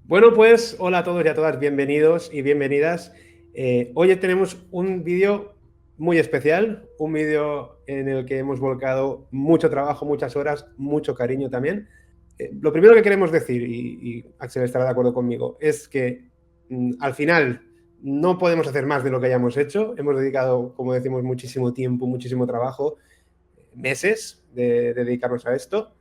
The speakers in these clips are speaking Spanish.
Bueno, pues hola a todos y a todas, bienvenidos y bienvenidas. Hoy tenemos un vídeo muy especial, un vídeo en el que hemos volcado mucho trabajo, muchas horas, mucho cariño también. Lo primero que queremos decir, y Axel estará de acuerdo conmigo, es que al final no podemos hacer más de lo que hayamos hecho. Hemos dedicado, como decimos, muchísimo tiempo, muchísimo trabajo, meses de dedicarnos a esto.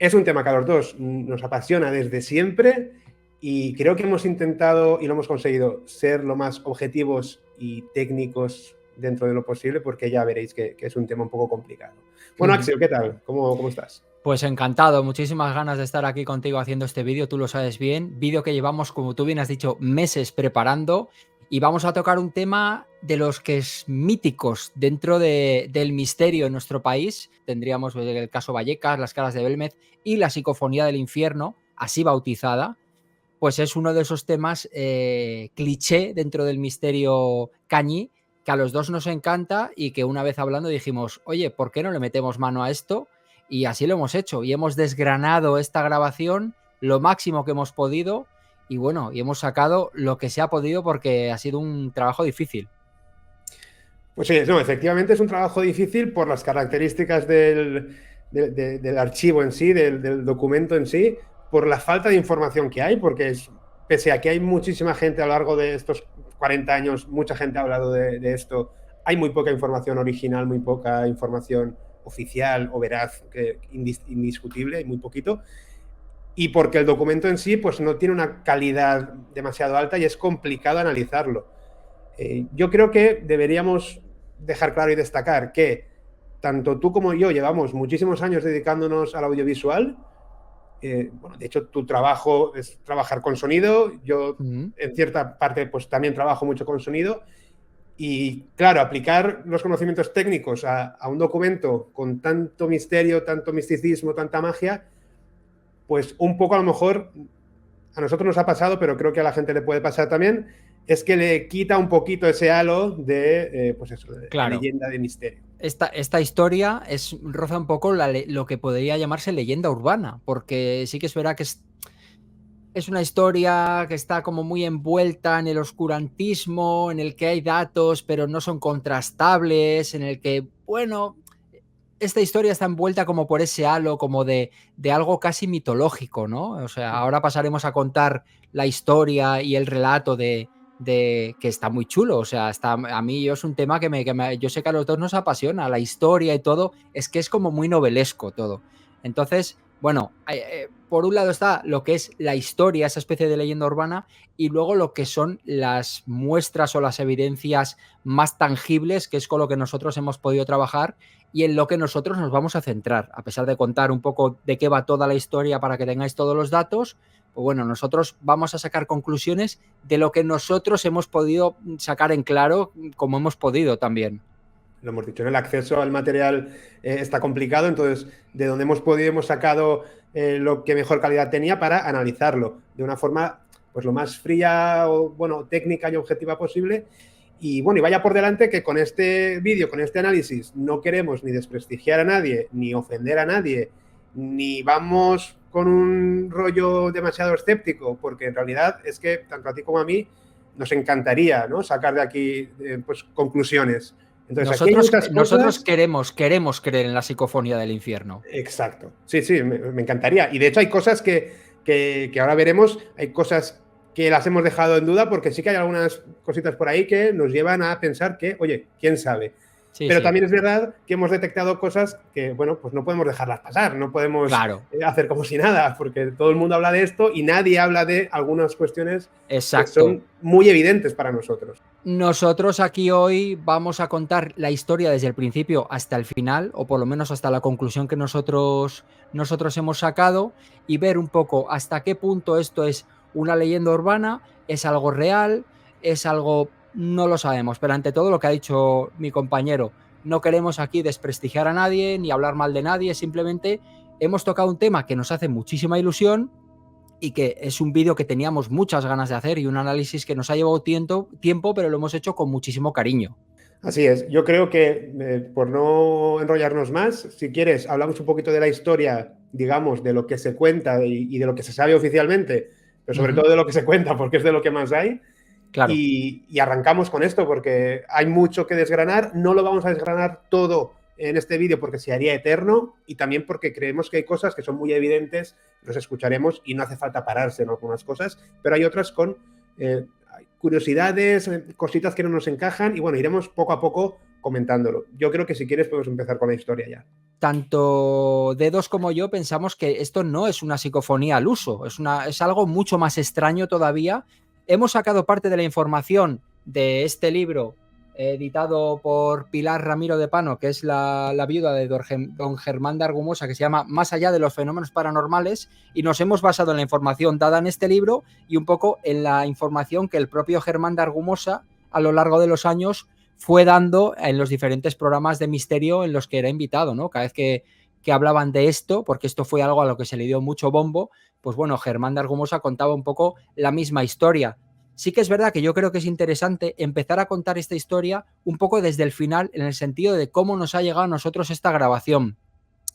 Es un tema que a los dos nos apasiona desde siempre y creo que hemos intentado y lo hemos conseguido ser lo más objetivos y técnicos dentro de lo posible, porque ya veréis que es un tema un poco complicado. Bueno, Axel, ¿qué tal? ¿Cómo estás? Pues encantado, muchísimas ganas de estar aquí contigo haciendo este vídeo, tú lo sabes bien, vídeo que llevamos, como tú bien has dicho, meses preparando y vamos a tocar un tema de los que es míticos dentro del misterio en nuestro país. Tendríamos el caso Vallecas, las caras de Belmez y la psicofonía del infierno, así bautizada, pues es uno de esos temas cliché dentro del misterio cañí que a los dos nos encanta y que una vez hablando dijimos, oye, ¿por qué no le metemos mano a esto? Y así lo hemos hecho y hemos desgranado esta grabación lo máximo que hemos podido y bueno, y hemos sacado lo que se ha podido porque ha sido un trabajo difícil. Pues sí, no, efectivamente es un trabajo difícil por las características del archivo en sí, del documento en sí, por la falta de información que hay, porque pese a que hay muchísima gente a lo largo de estos 40 años, mucha gente ha hablado de esto, hay muy poca información original, muy poca información oficial o veraz, indiscutible, hay muy poquito, y porque el documento en sí pues no tiene una calidad demasiado alta y es complicado analizarlo. Yo creo que deberíamos dejar claro y destacar que tanto tú como yo llevamos muchísimos años dedicándonos al audiovisual. Bueno, de hecho, tu trabajo es trabajar con sonido. Yo, Mm. en cierta parte, pues también trabajo mucho con sonido. Y claro, aplicar los conocimientos técnicos a un documento con tanto misterio, tanto misticismo, tanta magia, pues un poco a lo mejor a nosotros nos ha pasado, pero creo que a la gente le puede pasar también, es que le quita un poquito ese halo de, pues eso, de Claro, leyenda, de misterio. esta historia roza un poco lo que podría llamarse leyenda urbana, porque sí que es verdad que es una historia que está como muy envuelta en el oscurantismo, en el que hay datos, pero no son contrastables, en el que, bueno, esta historia está envuelta como por ese halo, como de algo casi mitológico, ¿no? O sea, ahora pasaremos a contar la historia y el relato de que está muy chulo. O sea, está, a mí yo es un tema yo sé que a los dos nos apasiona, la historia y todo, es que es como muy novelesco todo. Entonces, bueno, por un lado está lo que es la historia, esa especie de leyenda urbana, y luego lo que son las muestras o las evidencias más tangibles, que es con lo que nosotros hemos podido trabajar y en lo que nosotros nos vamos a centrar. A pesar de contar un poco de qué va toda la historia para que tengáis todos los datos, pues bueno, nosotros vamos a sacar conclusiones de lo que nosotros hemos podido sacar en claro, como hemos podido también. Lo hemos dicho, ¿no? El acceso al material está complicado, entonces de donde hemos podido hemos sacado lo que mejor calidad tenía para analizarlo de una forma pues lo más fría o bueno, técnica y objetiva posible. Y bueno, y vaya por delante que con este vídeo, con este análisis, no queremos ni desprestigiar a nadie, ni ofender a nadie, ni vamos con un rollo demasiado escéptico, porque en realidad es que tanto a ti como a mí nos encantaría, ¿no?, sacar de aquí pues conclusiones. Entonces, aquí hay muchas Nosotros cosas. queremos creer en la psicofonía del infierno. Exacto. Sí, sí, me encantaría. Y de hecho hay cosas que ahora veremos, hay cosas que las hemos dejado en duda porque sí que hay algunas cositas por ahí que nos llevan a pensar que, oye, quién sabe. Sí, Pero sí, también es verdad que hemos detectado cosas que, bueno, pues no podemos dejarlas pasar, no podemos claro, hacer como si nada, porque todo el mundo habla de esto y nadie habla de algunas cuestiones que exacto. son muy evidentes para nosotros. Nosotros aquí hoy vamos a contar la historia desde el principio hasta el final, o por lo menos hasta la conclusión que nosotros hemos sacado, y ver un poco hasta qué punto esto es una leyenda urbana, es algo real, es algo, no lo sabemos, pero ante todo lo que ha dicho mi compañero, no queremos aquí desprestigiar a nadie ni hablar mal de nadie, simplemente hemos tocado un tema que nos hace muchísima ilusión y que es un vídeo que teníamos muchas ganas de hacer y un análisis que nos ha llevado tiempo, pero lo hemos hecho con muchísimo cariño. Así es, yo creo que por no enrollarnos más, si quieres, hablamos un poquito de la historia, digamos, de lo que se cuenta y de lo que se sabe oficialmente, pero sobre todo de lo que se cuenta, porque es de lo que más hay. Claro. Y arrancamos con esto, porque hay mucho que desgranar. No lo vamos a desgranar todo en este vídeo porque se haría eterno, y también porque creemos que hay cosas que son muy evidentes, los escucharemos y no hace falta pararse en algunas cosas, pero hay otras con curiosidades, cositas que no nos encajan, y bueno, iremos poco a poco comentándolo. Yo creo que si quieres podemos empezar con la historia ya. Tanto Dedos como yo pensamos que esto no es una psicofonía al uso, es algo mucho más extraño todavía. Hemos sacado parte de la información de este libro editado por Pilar Ramiro de Pano, que es la viuda de don Germán de Argumosa, que se llama Más allá de los fenómenos paranormales, y nos hemos basado en la información dada en este libro y un poco en la información que el propio Germán de Argumosa a lo largo de los años fue dando en los diferentes programas de misterio en los que era invitado, ¿no? Cada vez que hablaban de esto, porque esto fue algo a lo que se le dio mucho bombo, pues bueno, Germán de Argumosa contaba un poco la misma historia. Sí que es verdad que yo creo que es interesante empezar a contar esta historia un poco desde el final, en el sentido de cómo nos ha llegado a nosotros esta grabación.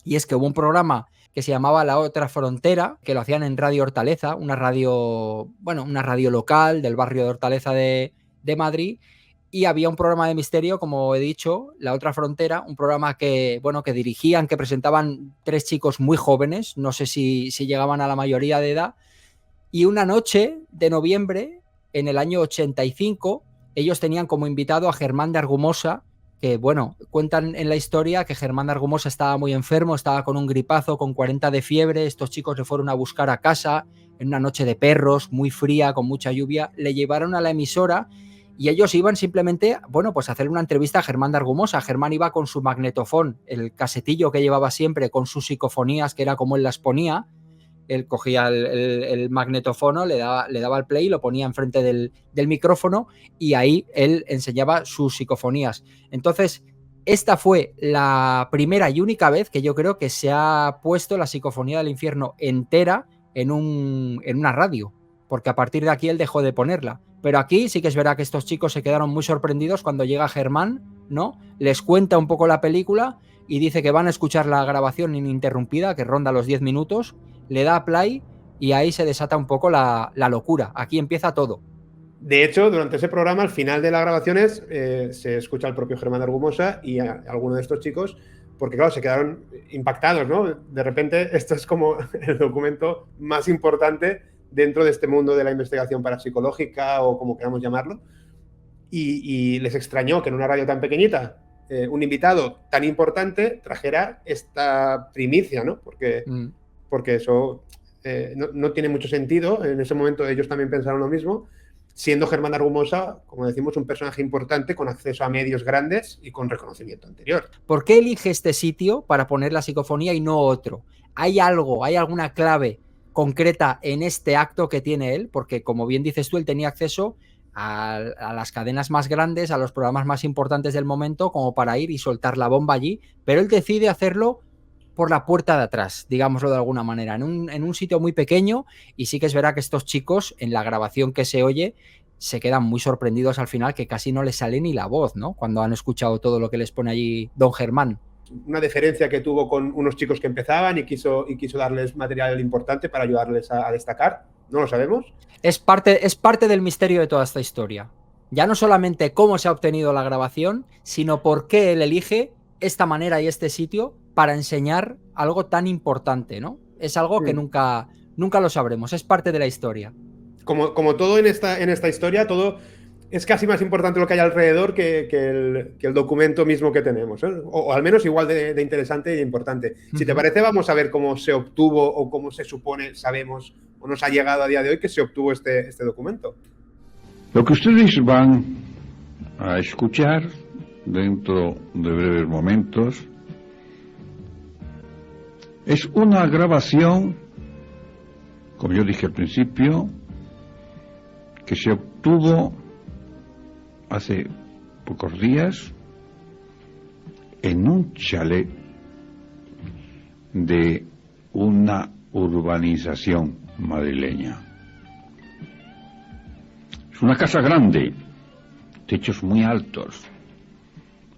Y es que hubo un programa que se llamaba La Otra Frontera, que lo hacían en Radio Hortaleza, una radio local del barrio de Hortaleza de Madrid, y había un programa de misterio, como he dicho, La Otra Frontera, un programa que dirigían, que presentaban 3 chicos muy jóvenes, no sé si llegaban a la mayoría de edad, y una noche de noviembre, en el año 85, ellos tenían como invitado a Germán de Argumosa, que bueno, cuentan en la historia que Germán de Argumosa estaba muy enfermo, estaba con un gripazo, con 40 de fiebre, estos chicos le fueron a buscar a casa en una noche de perros, muy fría, con mucha lluvia, le llevaron a la emisora y ellos iban simplemente, bueno, pues a hacer una entrevista a Germán de Argumosa. Germán iba con su magnetofón, el casetillo que llevaba siempre, con sus psicofonías, que era como él las ponía. Él cogía el magnetofono, le daba el play, lo ponía enfrente del micrófono y ahí él enseñaba sus psicofonías. Entonces, esta fue la primera y única vez que yo creo que se ha puesto la psicofonía del infierno entera en una radio, porque a partir de aquí él dejó de ponerla. Pero aquí sí que es verdad que estos chicos se quedaron muy sorprendidos cuando llega Germán, ¿no? Les cuenta un poco la película y dice que van a escuchar la grabación ininterrumpida, que ronda los 10 minutos, le da a play y ahí se desata un poco la locura. Aquí empieza todo. De hecho, durante ese programa, al final de las grabaciones, se escucha al propio Germán de Argumosa y a alguno de estos chicos, porque claro, se quedaron impactados, ¿no? De repente, esto es como el documento más importante dentro de este mundo de la investigación parapsicológica, o como queramos llamarlo, y les extrañó que en una radio tan pequeñita un invitado tan importante trajera esta primicia, ¿no? Porque eso no tiene mucho sentido. En ese momento ellos también pensaron lo mismo, siendo Germán de Argumosa, como decimos, un personaje importante con acceso a medios grandes y con reconocimiento anterior. ¿Por qué elige este sitio para poner la psicofonía y no otro? ¿Hay alguna clave concreta en este acto que tiene él? Porque, como bien dices tú, él tenía acceso a las cadenas más grandes, a los programas más importantes del momento, como para ir y soltar la bomba allí, pero él decide hacerlo por la puerta de atrás, digámoslo de alguna manera, en un sitio muy pequeño. Y sí que es verdad que estos chicos, en la grabación que se oye, se quedan muy sorprendidos al final, que casi no les sale ni la voz, ¿no? Cuando han escuchado todo lo que les pone allí don Germán. Una deferencia que tuvo con unos chicos que empezaban y quiso darles material importante para ayudarles a destacar. No lo sabemos. Es parte del misterio de toda esta historia. Ya no solamente cómo se ha obtenido la grabación, sino por qué él elige esta manera y este sitio para enseñar algo tan importante, ¿no? Es algo que nunca lo sabremos, es parte de la historia. Como todo en esta historia, todo es casi más importante lo que hay alrededor que el documento mismo que tenemos, ¿eh? O al menos igual de interesante y de importante. Si te parece, vamos a ver cómo se obtuvo, o cómo se supone, sabemos, o nos ha llegado a día de hoy que se obtuvo este documento. Lo que ustedes van a escuchar dentro de breves momentos es una grabación, como yo dije al principio, que se obtuvo hace pocos días en un chalet de una urbanización madrileña. Es una casa grande, techos muy altos,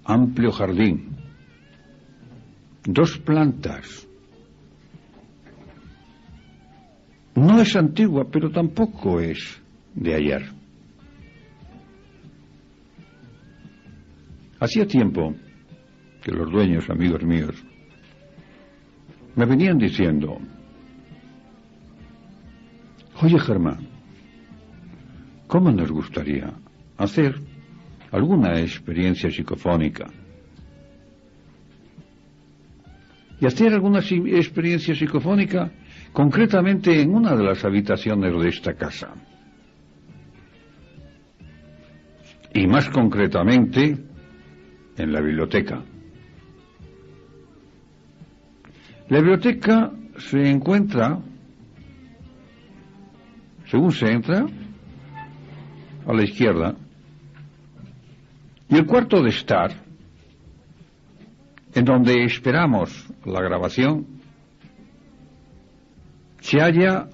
amplio jardín, 2 plantas. No es antigua, pero tampoco es de ayer. Hacía tiempo que los dueños, amigos míos, me venían diciendo: oye, Germán, ¿cómo nos gustaría hacer alguna experiencia psicofónica? Y hacer alguna experiencia psicofónica concretamente en una de las habitaciones de esta casa. Y más concretamente en la biblioteca. La biblioteca se encuentra, según se entra, a la izquierda, y el cuarto de estar, en donde esperamos la grabación, se halla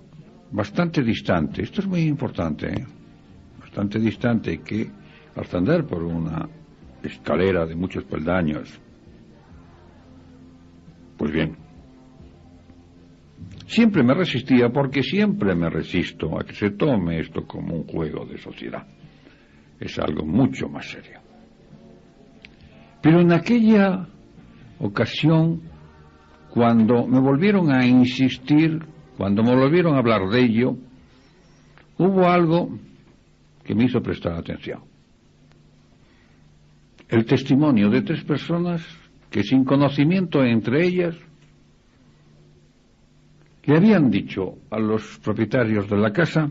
bastante distante. Esto es muy importante, ¿eh? Bastante distante, que al andar por una escalera de muchos peldaños, pues bien, siempre me resistía, porque siempre me resisto a que se tome esto como un juego de sociedad. Es algo mucho más serio. Pero en aquella ocasión, cuando me volvieron a insistir, cuando me volvieron a hablar de ello, hubo algo que me hizo prestar atención. El testimonio de 3 personas que, sin conocimiento entre ellas, le habían dicho a los propietarios de la casa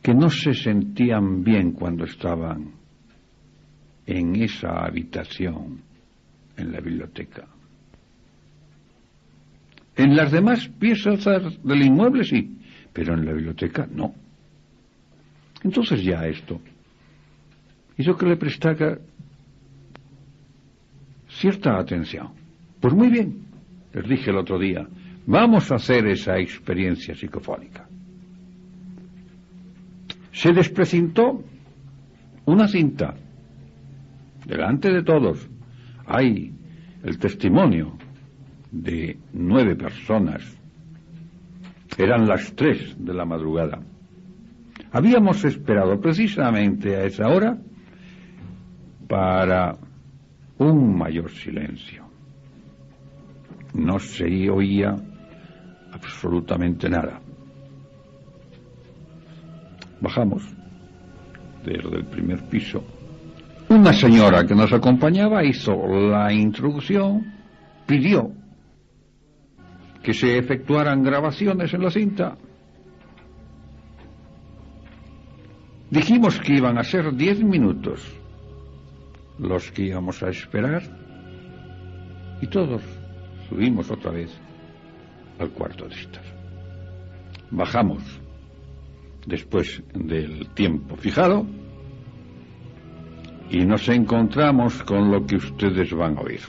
que no se sentían bien cuando estaban en esa habitación en la biblioteca. En las demás piezas del inmueble sí, pero en la biblioteca no. Entonces ya esto hizo que le prestara cierta atención. Pues muy bien, les dije el otro día, vamos a hacer esa experiencia psicofónica. Se desprecintó una cinta delante de todos. Hay el testimonio de 9 personas. Eran las 3 de la madrugada. Habíamos esperado precisamente a esa hora para un mayor silencio. No se oía absolutamente nada. Bajamos desde el primer piso. Una señora que nos acompañaba hizo la introducción, pidió que se efectuaran grabaciones en la cinta. Dijimos que iban a ser 10 minutos los que íbamos a esperar, y todos subimos otra vez al cuarto de estar. Bajamos después del tiempo fijado y nos encontramos con lo que ustedes van a oír.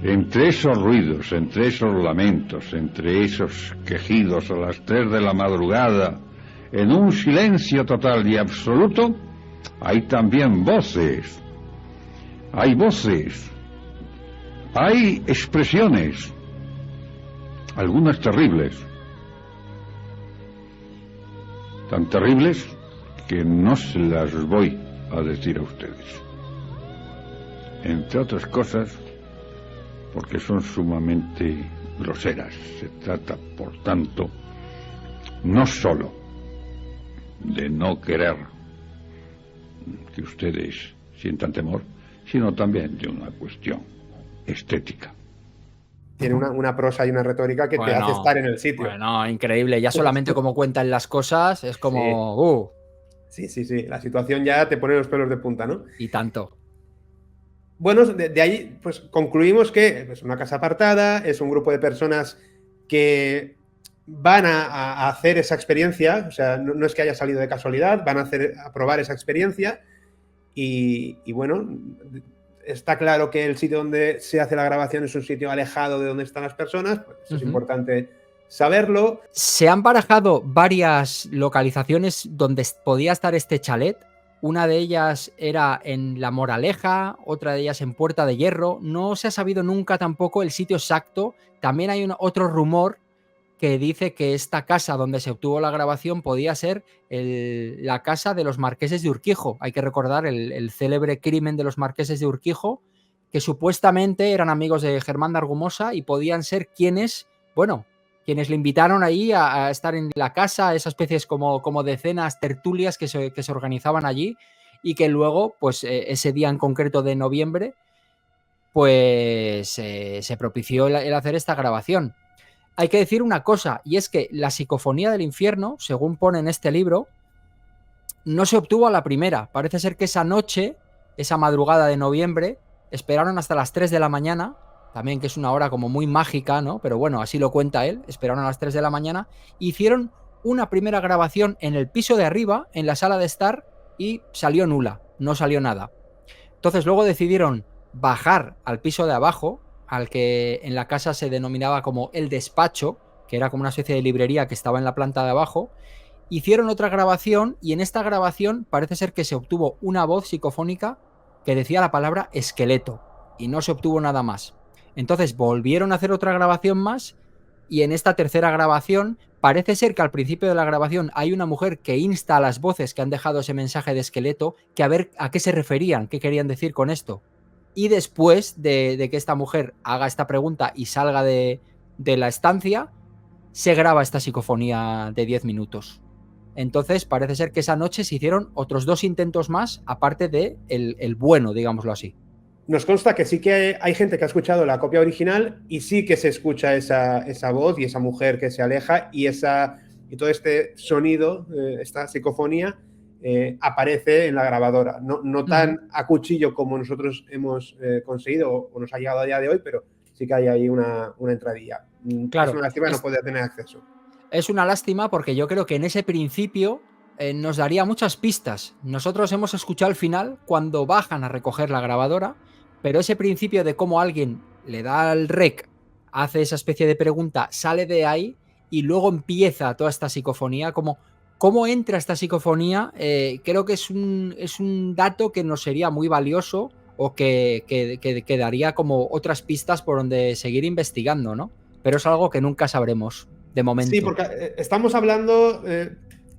Entre esos ruidos, entre esos lamentos, entre esos quejidos a las 3 de la madrugada, en un silencio total y absoluto, hay también voces. Hay voces. Hay expresiones, algunas terribles. Tan terribles que no se las voy a decir a ustedes. Entre otras cosas, porque son sumamente groseras. Se trata, por tanto, no solo de no querer que ustedes sientan temor, sino también de una cuestión estética. Tiene una prosa y una retórica que te hace estar en el sitio. Bueno, increíble. Ya solamente como cuentan las cosas es como... Sí. Sí. La situación ya te pone los pelos de punta, ¿no? Y tanto. Bueno, de ahí pues concluimos que es una casa apartada, es un grupo de personas que van a hacer esa experiencia, o sea, no es que haya salido de casualidad, van a probar esa experiencia y bueno, está claro que el sitio donde se hace la grabación es un sitio alejado de donde están las personas, pues eso es importante saberlo. ¿Se han barajado varias localizaciones donde podía estar este chalet? Una de ellas era en La Moraleja, otra de ellas en Puerta de Hierro. No se ha sabido nunca tampoco el sitio exacto. También hay otro rumor que dice que esta casa donde se obtuvo la grabación podía ser la casa de los marqueses de Urquijo. Hay que recordar el célebre crimen de los marqueses de Urquijo, que supuestamente eran amigos de Germán de Argumosa y podían ser quienes le invitaron ahí a estar en la casa, esas especies como de cenas, tertulias que se organizaban allí, y que luego, pues ese día en concreto de noviembre, pues se propició el hacer esta grabación. Hay que decir una cosa, y es que la psicofonía del infierno, según pone en este libro, no se obtuvo a la primera. Parece ser que esa noche, esa madrugada de noviembre, esperaron hasta las 3 de la mañana, también que es una hora como muy mágica, ¿no? Pero bueno, así lo cuenta él, esperaron a las 3 de la mañana, hicieron una primera grabación en el piso de arriba, en la sala de estar, y salió nula, no salió nada. Entonces luego decidieron bajar al piso de abajo, al que en la casa se denominaba como el despacho, que era como una especie de librería que estaba en la planta de abajo. Hicieron otra grabación y en esta grabación parece ser que se obtuvo una voz psicofónica que decía la palabra esqueleto y no se obtuvo nada más. Entonces volvieron a hacer otra grabación más y en esta tercera grabación parece ser que al principio de la grabación hay una mujer que insta a las voces que han dejado ese mensaje de esqueleto que a ver a qué se referían, qué querían decir con esto. Y después de que esta mujer haga esta pregunta y salga de la estancia, se graba esta psicofonía de 10 minutos. Entonces parece ser que esa noche se hicieron otros 2 intentos más, aparte de el bueno, digámoslo así. Nos consta que sí que hay gente que ha escuchado la copia original y sí que se escucha esa voz y esa mujer que se aleja y todo este sonido, esta psicofonía, aparece en la grabadora. No tan a cuchillo como nosotros hemos conseguido o nos ha llegado a día de hoy, pero sí que hay ahí una entradilla. Claro, es una lástima no poder tener acceso. Es una lástima porque yo creo que en ese principio nos daría muchas pistas. Nosotros hemos escuchado al final cuando bajan a recoger la grabadora, pero ese principio de cómo alguien le da al rec, hace esa especie de pregunta, sale de ahí y luego empieza toda esta psicofonía, cómo entra esta psicofonía, creo que es un dato que nos sería muy valioso o que daría como otras pistas por donde seguir investigando, ¿no? Pero es algo que nunca sabremos de momento. Sí, porque estamos hablando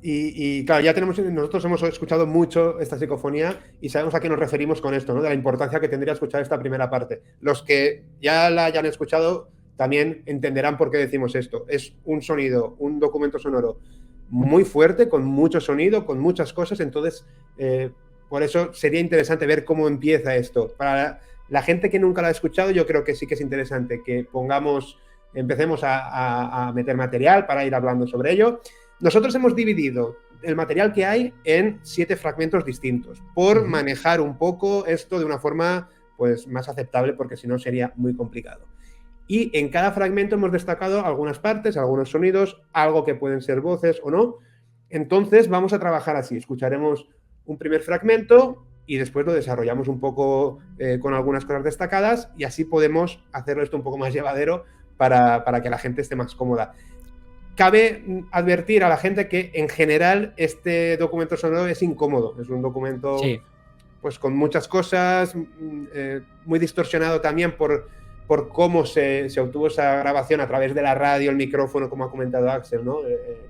y claro, nosotros hemos escuchado mucho esta psicofonía y sabemos a qué nos referimos con esto, ¿no? De la importancia que tendría escuchar esta primera parte. Los que ya la hayan escuchado también entenderán por qué decimos esto. Es un sonido, un documento sonoro muy fuerte, con mucho sonido, con muchas cosas, entonces por eso sería interesante ver cómo empieza esto. Para la gente que nunca la ha escuchado, yo creo que sí que es interesante que empecemos a meter material para ir hablando sobre ello. Nosotros hemos dividido el material que hay en 7 fragmentos distintos por manejar un poco esto de una forma pues, más aceptable, porque si no sería muy complicado. Y en cada fragmento hemos destacado algunas partes, algunos sonidos, algo que pueden ser voces o no. Entonces vamos a trabajar así. Escucharemos un primer fragmento y después lo desarrollamos un poco con algunas cosas destacadas y así podemos hacerlo esto un poco más llevadero para que la gente esté más cómoda. Cabe advertir a la gente que en general este documento sonoro es incómodo. Es un documento pues, con muchas cosas, muy distorsionado también por cómo se obtuvo esa grabación a través de la radio, el micrófono, como ha comentado Axel, ¿no?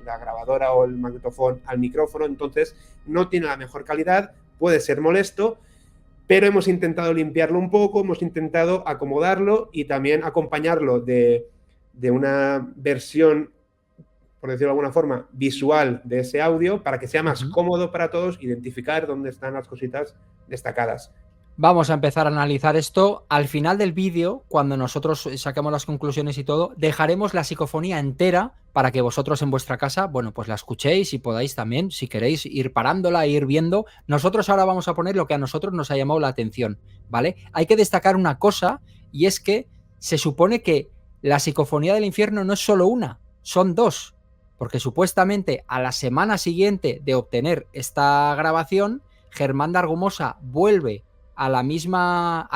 La grabadora o el magnetofón al micrófono, entonces no tiene la mejor calidad, puede ser molesto, pero hemos intentado limpiarlo un poco, hemos intentado acomodarlo y también acompañarlo de una versión, por decirlo de alguna forma, visual de ese audio para que sea más cómodo para todos identificar dónde están las cositas destacadas. Vamos a empezar a analizar esto. Al final del vídeo, cuando nosotros saquemos las conclusiones y todo, dejaremos la psicofonía entera para que vosotros en vuestra casa, bueno, pues la escuchéis y podáis también, si queréis, ir parándola e ir viendo. Nosotros ahora vamos a poner lo que a nosotros nos ha llamado la atención, ¿vale? Hay que destacar una cosa, y es que se supone que la psicofonía del infierno no es solo una, son 2, porque supuestamente a la semana siguiente de obtener esta grabación, Germán de Argumosa vuelve a la misma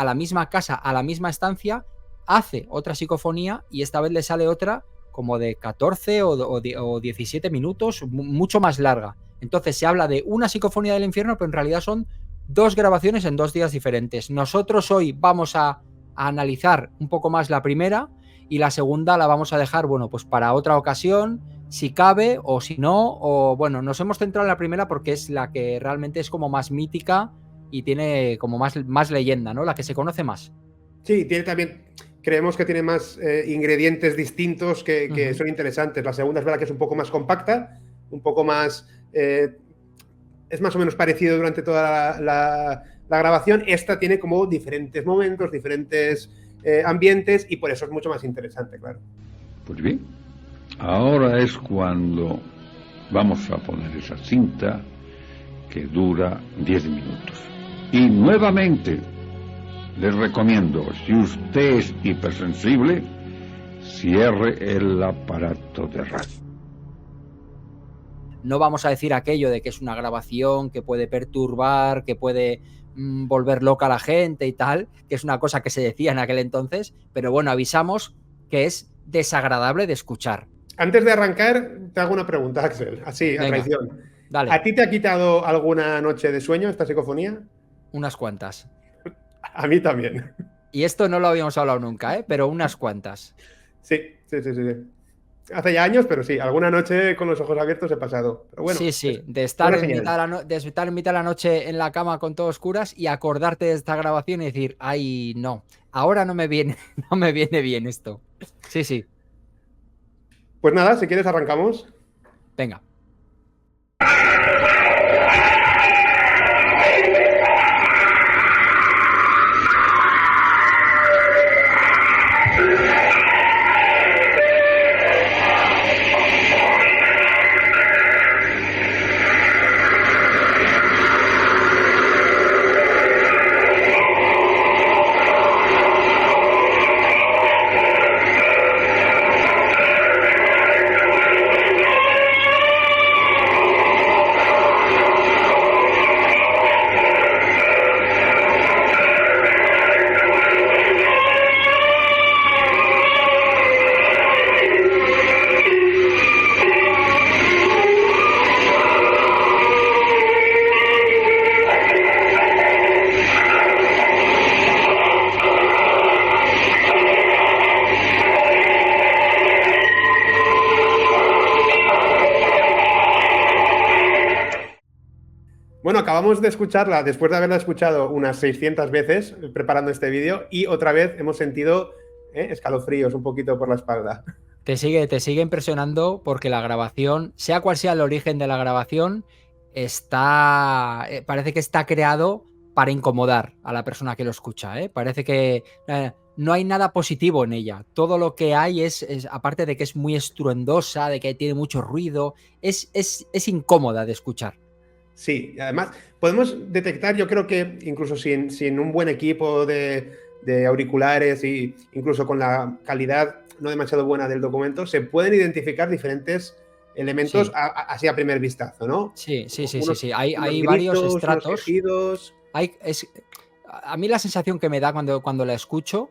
casa, a la misma estancia, hace otra psicofonía y esta vez le sale otra como de 14 o 17 minutos, mucho más larga. Entonces se habla de una psicofonía del infierno, pero en realidad son 2 grabaciones en 2 días diferentes. Nosotros hoy vamos a analizar un poco más la primera y la segunda la vamos a dejar, bueno, pues para otra ocasión, si cabe o si no, o bueno, nos hemos centrado en la primera porque es la que realmente es como más mítica y tiene como más leyenda, ¿no? La que se conoce más. Sí, tiene también, creemos que tiene más ingredientes distintos que son interesantes. La segunda es verdad que es un poco más compacta, un poco más... es más o menos parecido durante toda la grabación. Esta tiene como diferentes momentos, diferentes ambientes y por eso es mucho más interesante, claro. Pues bien, ahora es cuando vamos a poner esa cinta que dura 10 minutos. Y nuevamente les recomiendo, si usted es hipersensible, cierre el aparato de radio. No vamos a decir aquello de que es una grabación que puede perturbar, que puede volver loca a la gente y tal, que es una cosa que se decía en aquel entonces, pero bueno, avisamos que es desagradable de escuchar. Antes de arrancar, te hago una pregunta, Axel, así, a traición. Dale. ¿A ti te ha quitado alguna noche de sueño esta psicofonía? Unas cuantas. A mí también. Y esto no lo habíamos hablado nunca, pero unas cuantas. Sí. Hace ya años, pero sí, alguna noche con los ojos abiertos he pasado. Pero bueno, sí, de estar en mitad de la noche en la cama con todo oscuras y acordarte de esta grabación y decir, ay, no, ahora no me viene bien esto. Sí. Pues nada, si quieres arrancamos. Venga. Bueno, acabamos de escucharla después de haberla escuchado unas 600 veces preparando este vídeo y otra vez hemos sentido escalofríos un poquito por la espalda. Te sigue impresionando porque la grabación, sea cual sea el origen de la grabación, parece que está creado para incomodar a la persona que lo escucha. Parece que no hay nada positivo en ella. Todo lo que hay es aparte de que es muy estruendosa, de que tiene mucho ruido, es incómoda de escuchar. Sí, además podemos detectar, yo creo que incluso sin un buen equipo de auriculares e incluso con la calidad no demasiado buena del documento, se pueden identificar diferentes elementos así a primer vistazo, ¿no? Sí. Hay varios estratos. A mí la sensación que me da cuando la escucho,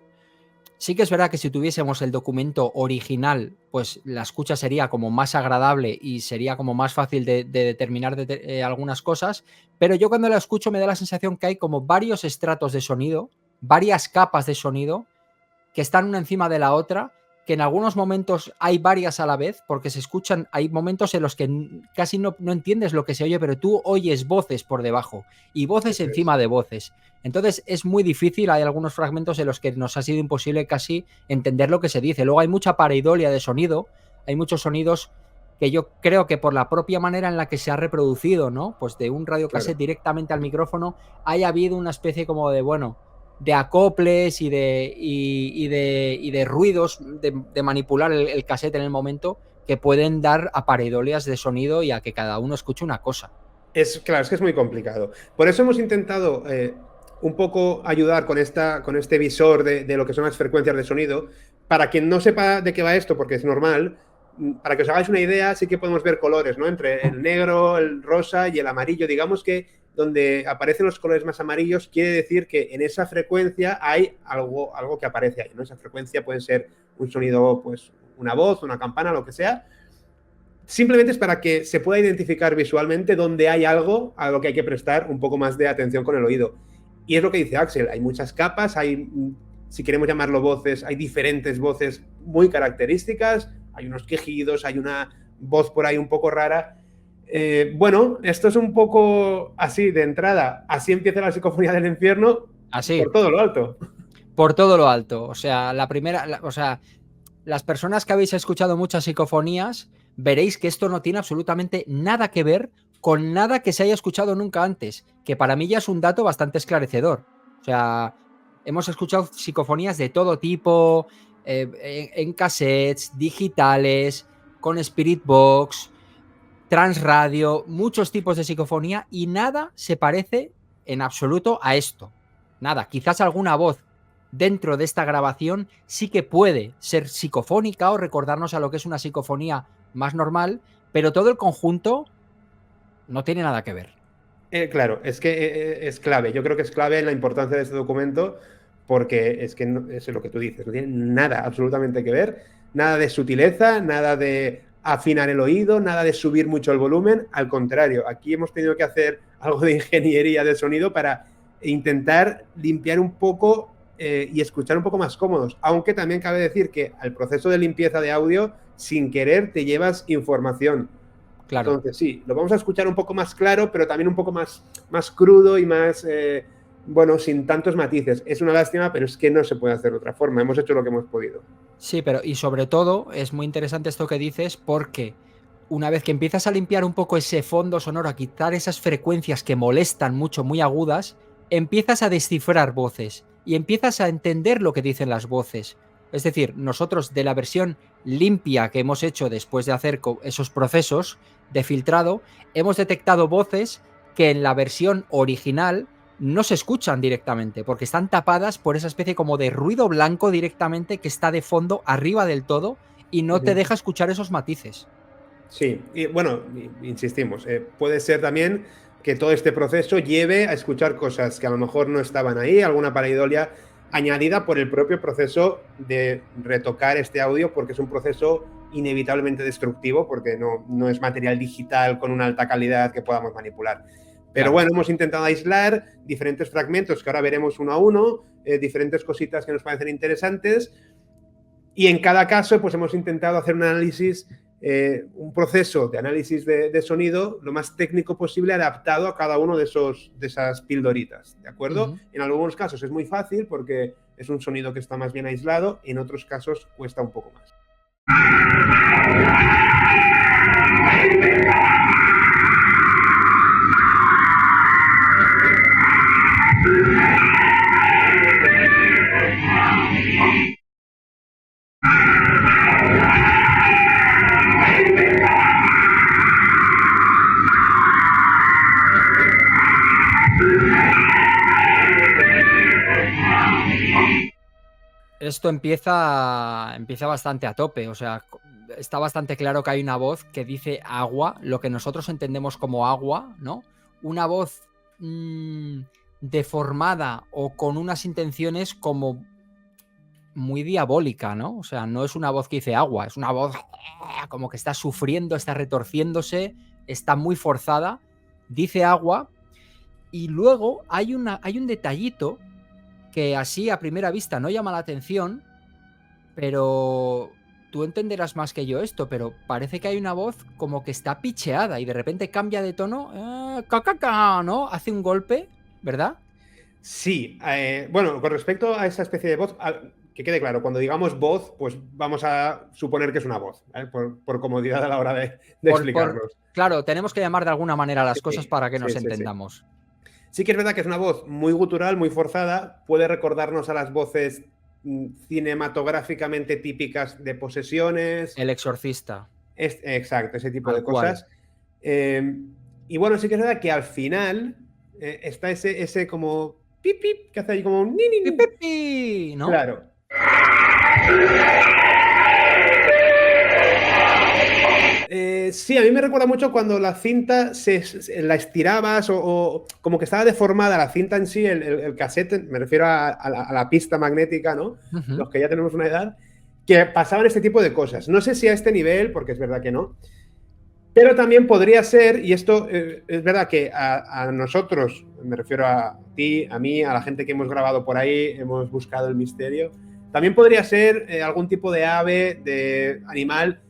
sí que es verdad que si tuviésemos el documento original, pues la escucha sería como más agradable y sería como más fácil de determinar algunas cosas, pero yo cuando la escucho me da la sensación que hay como varios estratos de sonido, varias capas de sonido que están una encima de la otra, que en algunos momentos hay varias a la vez, porque se escuchan, hay momentos en los que casi no entiendes lo que se oye, pero tú oyes voces por debajo y voces encima de voces. Entonces es muy difícil, hay algunos fragmentos en los que nos ha sido imposible casi entender lo que se dice. Luego hay mucha pareidolia de sonido, hay muchos sonidos que yo creo que por la propia manera en la que se ha reproducido, ¿no? Pues de un radiocassette directamente al micrófono, haya habido una especie como de, de acoples y de ruidos de manipular el cassette en el momento que pueden dar a pareidolias de sonido y a que cada uno escuche una cosa. Claro, es que es muy complicado. Por eso hemos intentado un poco ayudar con este visor de lo que son las frecuencias de sonido. Para quien no sepa de qué va esto, porque es normal, para que os hagáis una idea, sí que podemos ver colores, ¿no? Entre el negro, el rosa y el amarillo. Digamos que donde aparecen los colores más amarillos quiere decir que en esa frecuencia hay algo que aparece ahí, ¿no? Esa frecuencia puede ser un sonido, pues una voz, una campana, lo que sea. Simplemente es para que se pueda identificar visualmente dónde hay algo a lo que hay que prestar un poco más de atención con el oído. Y es lo que dice Axel, hay muchas capas, hay, si queremos llamarlo voces, hay diferentes voces muy características, hay unos quejidos, hay una voz por ahí un poco rara. Bueno, esto es un poco así de entrada. Así empieza la psicofonía del infierno, Así. por todo lo alto. Por todo lo alto. O sea, las personas que habéis escuchado muchas psicofonías, veréis que esto no tiene absolutamente nada que ver con nada que se haya escuchado nunca antes, que para mí ya es un dato bastante esclarecedor. O sea, hemos escuchado psicofonías de todo tipo, en cassettes, digitales, con Spirit Box, Transradio, muchos tipos de psicofonía, y nada se parece en absoluto a esto. Nada, quizás alguna voz dentro de esta grabación sí que puede ser psicofónica o recordarnos a lo que es una psicofonía más normal, pero todo el conjunto no tiene nada que ver. Claro, es que es clave. Yo creo que es clave la importancia de este documento porque es que es lo que tú dices, no tiene nada absolutamente que ver, nada de sutileza, nada de afinar el oído, nada de subir mucho el volumen. Al contrario, aquí hemos tenido que hacer algo de ingeniería de sonido para intentar limpiar un poco y escuchar un poco más cómodos. Aunque también cabe decir que al proceso de limpieza de audio, sin querer te llevas información. Claro. Entonces sí, lo vamos a escuchar un poco más claro, pero también un poco más crudo y más, bueno, sin tantos matices. Es una lástima, pero es que no se puede hacer de otra forma. Hemos hecho lo que hemos podido. Sí, pero y sobre todo es muy interesante esto que dices porque una vez que empiezas a limpiar un poco ese fondo sonoro, a quitar esas frecuencias que molestan mucho, muy agudas, empiezas a descifrar voces y empiezas a entender lo que dicen las voces. Es decir, nosotros de la versión limpia que hemos hecho después de hacer esos procesos de filtrado, hemos detectado voces que en la versión original no se escuchan directamente, porque están tapadas por esa especie como de ruido blanco directamente que está de fondo arriba del todo y no te deja escuchar esos matices. Sí, y bueno, insistimos, puede ser también que todo este proceso lleve a escuchar cosas que a lo mejor no estaban ahí, alguna pareidolia añadida por el propio proceso de retocar este audio, porque es un proceso inevitablemente destructivo, porque no es material digital con una alta calidad que podamos manipular. Pero bueno, hemos intentado aislar diferentes fragmentos que ahora veremos uno a uno, diferentes cositas que nos parecen interesantes, y en cada caso pues hemos intentado hacer un análisis, un proceso de análisis de sonido lo más técnico posible, adaptado a cada uno de esas pildoritas, ¿de acuerdo? En algunos casos es muy fácil porque es un sonido que está más bien aislado, en otros casos cuesta un poco más. Esto empieza bastante a tope, o sea, está bastante claro que hay una voz que dice agua, lo que nosotros entendemos como agua, ¿no? Una voz deformada o con unas intenciones como muy diabólica, ¿no? O sea, no es una voz que dice agua, es una voz como que está sufriendo, está retorciéndose, está muy forzada, dice agua, y luego hay un detallito que así a primera vista no llama la atención, pero tú entenderás más que yo esto, pero parece que hay una voz como que está picheada y de repente cambia de tono, ¿no? Hace un golpe, ¿verdad? Sí, bueno, con respecto a esa especie de voz, que quede claro, cuando digamos voz, pues vamos a suponer que es una voz, por comodidad a la hora de explicarlos. Claro, tenemos que llamar de alguna manera las cosas para que nos entendamos. Sí que es verdad que es una voz muy gutural, muy forzada, puede recordarnos a las voces cinematográficamente típicas de posesiones. El Exorcista. Exacto, ese tipo de cosas. Y bueno, sí que es verdad que al final está ese como pip, pip, que hace ahí como un ni, ni, ni. Pip, pip, ¿no? Claro. Sí, a mí me recuerda mucho cuando la cinta la estirabas o como que estaba deformada la cinta en sí, el cassette, me refiero a la pista magnética, ¿no? Los que ya tenemos una edad, que pasaban este tipo de cosas. No sé si a este nivel, porque es verdad que no, Pero también podría ser, y esto es verdad que a nosotros, me refiero a ti, a mí, a la gente que hemos grabado por ahí, hemos buscado el misterio, también podría ser algún tipo de ave, de animal,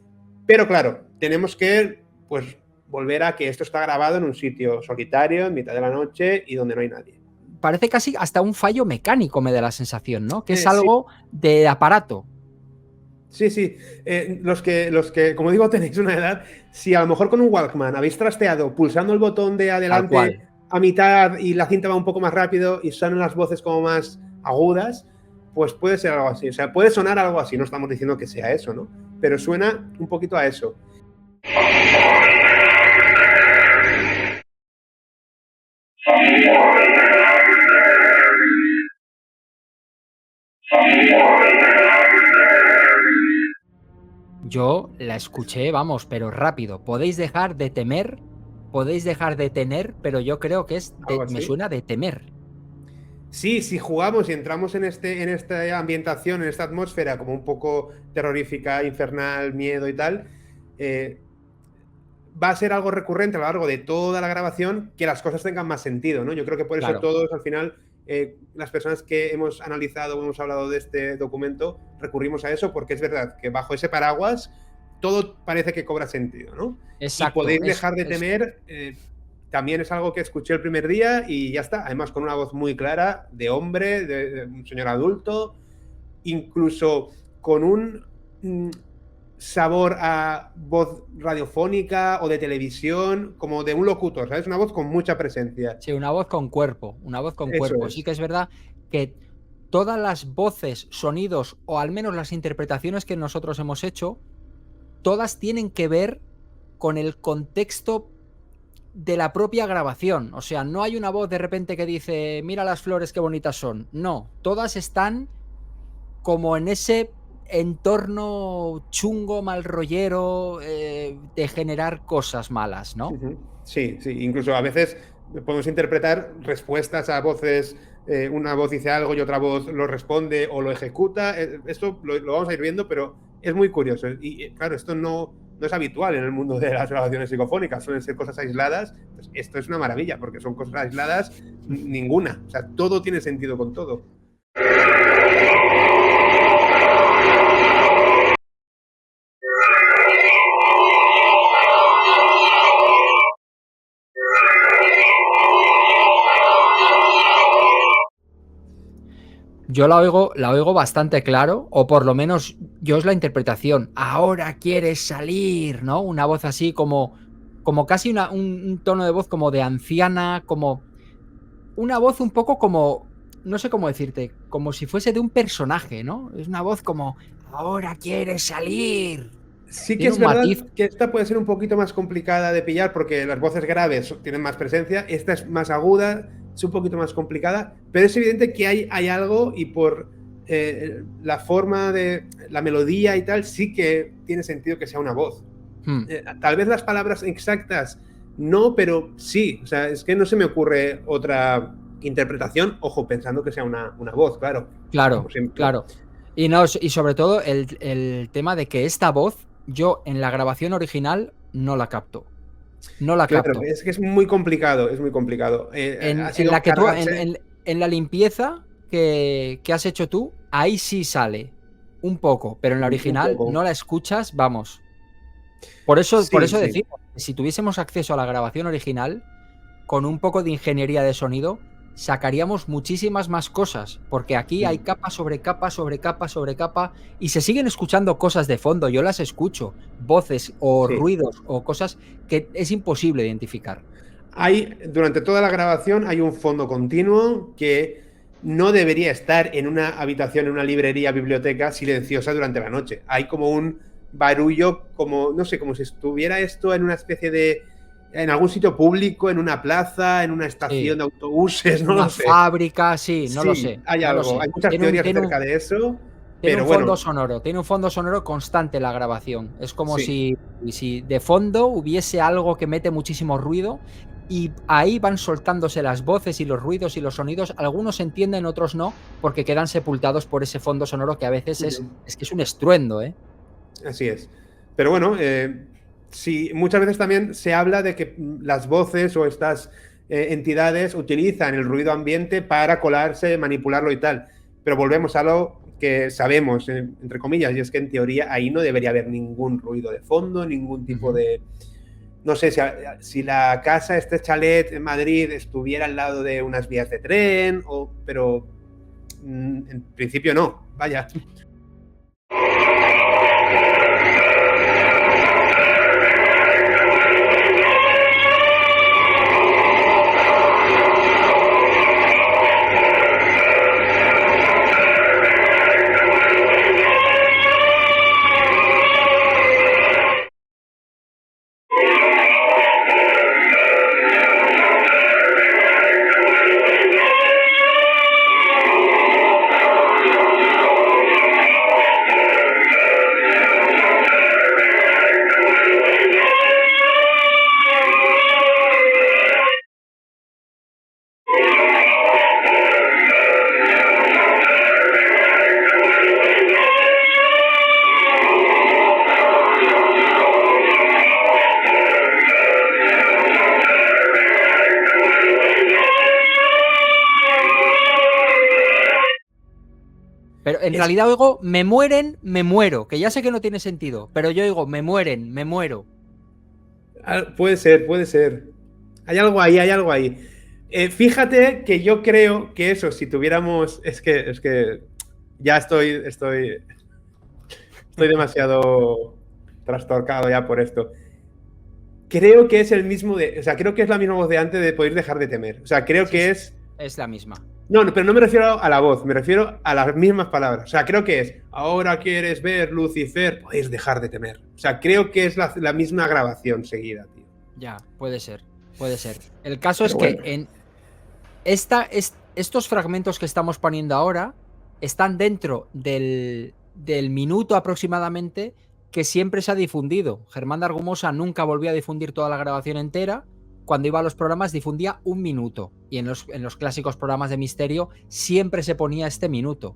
pero claro, tenemos que pues volver a que esto está grabado en un sitio solitario, en mitad de la noche y donde no hay nadie. Parece casi hasta un fallo mecánico, me da la sensación, ¿no? Que es Sí. algo de aparato. Sí, sí. Los que, como digo, tenéis una edad, si a lo mejor con un Walkman habéis trasteado pulsando el botón de adelante a mitad y la cinta va un poco más rápido y suenan las voces como más agudas, pues puede ser algo así. O sea, puede sonar algo así. No estamos diciendo que sea eso, ¿no? Pero suena un poquito a eso. Yo la escuché, vamos, pero rápido. Podéis dejar de temer, podéis dejar de tener, pero yo creo que me suena de temer. Sí, si jugamos y entramos en esta ambientación, en esta atmósfera como un poco terrorífica, infernal, miedo y tal, va a ser algo recurrente a lo largo de toda la grabación que las cosas tengan más sentido, ¿no? Yo creo que por eso todos, al final, las personas que hemos analizado o hemos hablado de este documento, recurrimos a eso porque es verdad que bajo ese paraguas todo parece que cobra sentido, ¿no? Exacto. Y podéis dejar de temer... también es algo que escuché el primer día y ya está. Además, con una voz muy clara, de hombre, de un señor adulto, incluso con un sabor a voz radiofónica o de televisión, como de un locutor, ¿sabes? Una voz con mucha presencia. Sí, una voz con cuerpo, una voz con cuerpo. Es. Sí que es verdad que todas las voces, sonidos, o al menos las interpretaciones que nosotros hemos hecho, todas tienen que ver con el contexto de la propia grabación. O sea, no hay una voz de repente que dice mira las flores qué bonitas son. No, todas están como en ese entorno chungo, mal rollero, de generar cosas malas, ¿no? Sí, sí, incluso a veces podemos interpretar respuestas a voces, una voz dice algo y otra voz lo responde o lo ejecuta. Esto lo vamos a ir viendo, pero es muy curioso. Y claro, esto no es habitual en el mundo de las grabaciones psicofónicas, suelen ser cosas aisladas. Pues esto es una maravilla, porque son cosas aisladas, ninguna. O sea, todo tiene sentido con todo. Yo la oigo bastante claro, o por lo menos yo es la interpretación. Ahora quieres salir, ¿no? Una voz así como casi un tono de voz como de anciana, como una voz un poco como, no sé cómo decirte, como si fuese de un personaje, ¿no? Es una voz como, ahora quieres salir. Sí que es verdad que esta puede ser un poquito más complicada de pillar porque las voces graves tienen más presencia, esta es más aguda, es un poquito más complicada, pero es evidente que hay algo y por la forma de la melodía y tal, sí que tiene sentido que sea una voz. Tal vez las palabras exactas no, pero sí, o sea, es que no se me ocurre otra interpretación, ojo, pensando que sea una voz, claro. Claro. Y sobre todo el tema de que esta voz, yo en la grabación original no la capto. No la capto. Claro, es que es muy complicado, es muy complicado. En la limpieza que has hecho tú, ahí sí sale un poco, pero en la original no la escuchas, vamos. Por eso decimos, si tuviésemos acceso a la grabación original, con un poco de ingeniería de sonido, sacaríamos muchísimas más cosas, porque aquí hay capa sobre capa, sobre capa, sobre capa, y se siguen escuchando cosas de fondo, yo las escucho, voces o ruidos o cosas que es imposible identificar. Durante toda la grabación hay un fondo continuo que no debería estar en una habitación, en una librería, biblioteca silenciosa durante la noche. Hay como un barullo, como, no sé, como si estuviera esto en una especie de... en algún sitio público, en una plaza, en una estación de autobuses, no lo sé. Una fábrica, no lo sé. Hay algo, hay muchas teorías acerca de eso. Tiene un fondo sonoro, tiene un fondo sonoro constante la grabación. Es como si de fondo hubiese algo que mete muchísimo ruido y ahí van soltándose las voces y los ruidos y los sonidos. Algunos se entienden, otros no, porque quedan sepultados por ese fondo sonoro que a veces es que es un estruendo, ¿eh? Así es. Pero bueno, sí, muchas veces también se habla de que las voces o estas entidades utilizan el ruido ambiente para colarse, manipularlo y tal. Pero volvemos a lo que sabemos, entre comillas, y es que en teoría ahí no debería haber ningún ruido de fondo, ningún tipo de... No sé, si la casa, este chalet en Madrid, estuviera al lado de unas vías de tren, pero en principio no, vaya. Pero en realidad oigo, me mueren, me muero, que ya sé que no tiene sentido, pero yo oigo, me mueren, me muero. Puede ser, puede ser. Hay algo ahí, hay algo ahí. Fíjate que yo creo que eso, si tuviéramos... Es que ya estoy demasiado trastorcado ya por esto. Creo que es el mismo o sea, creo que es la misma voz de antes de poder dejar de temer. O sea, creo que es... Es la misma. No, pero no me refiero a la voz, me refiero a las mismas palabras. O sea, creo que es, ahora quieres ver Lucifer, podéis dejar de temer. O sea, creo que es la misma grabación seguida, tío. Ya, puede ser, puede ser. El caso es que en estos fragmentos que estamos poniendo ahora están dentro del minuto aproximadamente que siempre se ha difundido. Germán de Argumosa nunca volvió a difundir toda la grabación entera. Cuando iba a los programas difundía 1 minuto y en los clásicos programas de misterio siempre se ponía este minuto.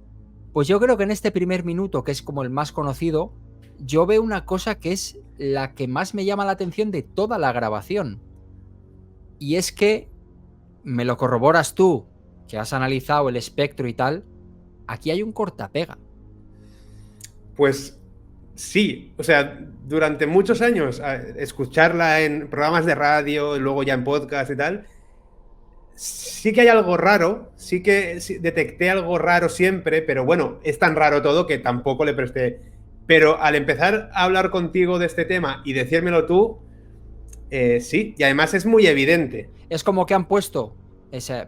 Pues yo creo que en este primer minuto, que es como el más conocido, yo veo una cosa que es la que más me llama la atención de toda la grabación. Y es que, me lo corroboras tú, que has analizado el espectro y tal, aquí hay un cortapega. Pues sí, o sea, durante muchos años escucharla en programas de radio, luego ya en podcast y tal, sí que hay algo raro, sí que detecté algo raro siempre, pero bueno, es tan raro todo que tampoco le presté. Pero al empezar a hablar contigo de este tema y decírmelo tú, sí, y además es muy evidente. Es como que han puesto,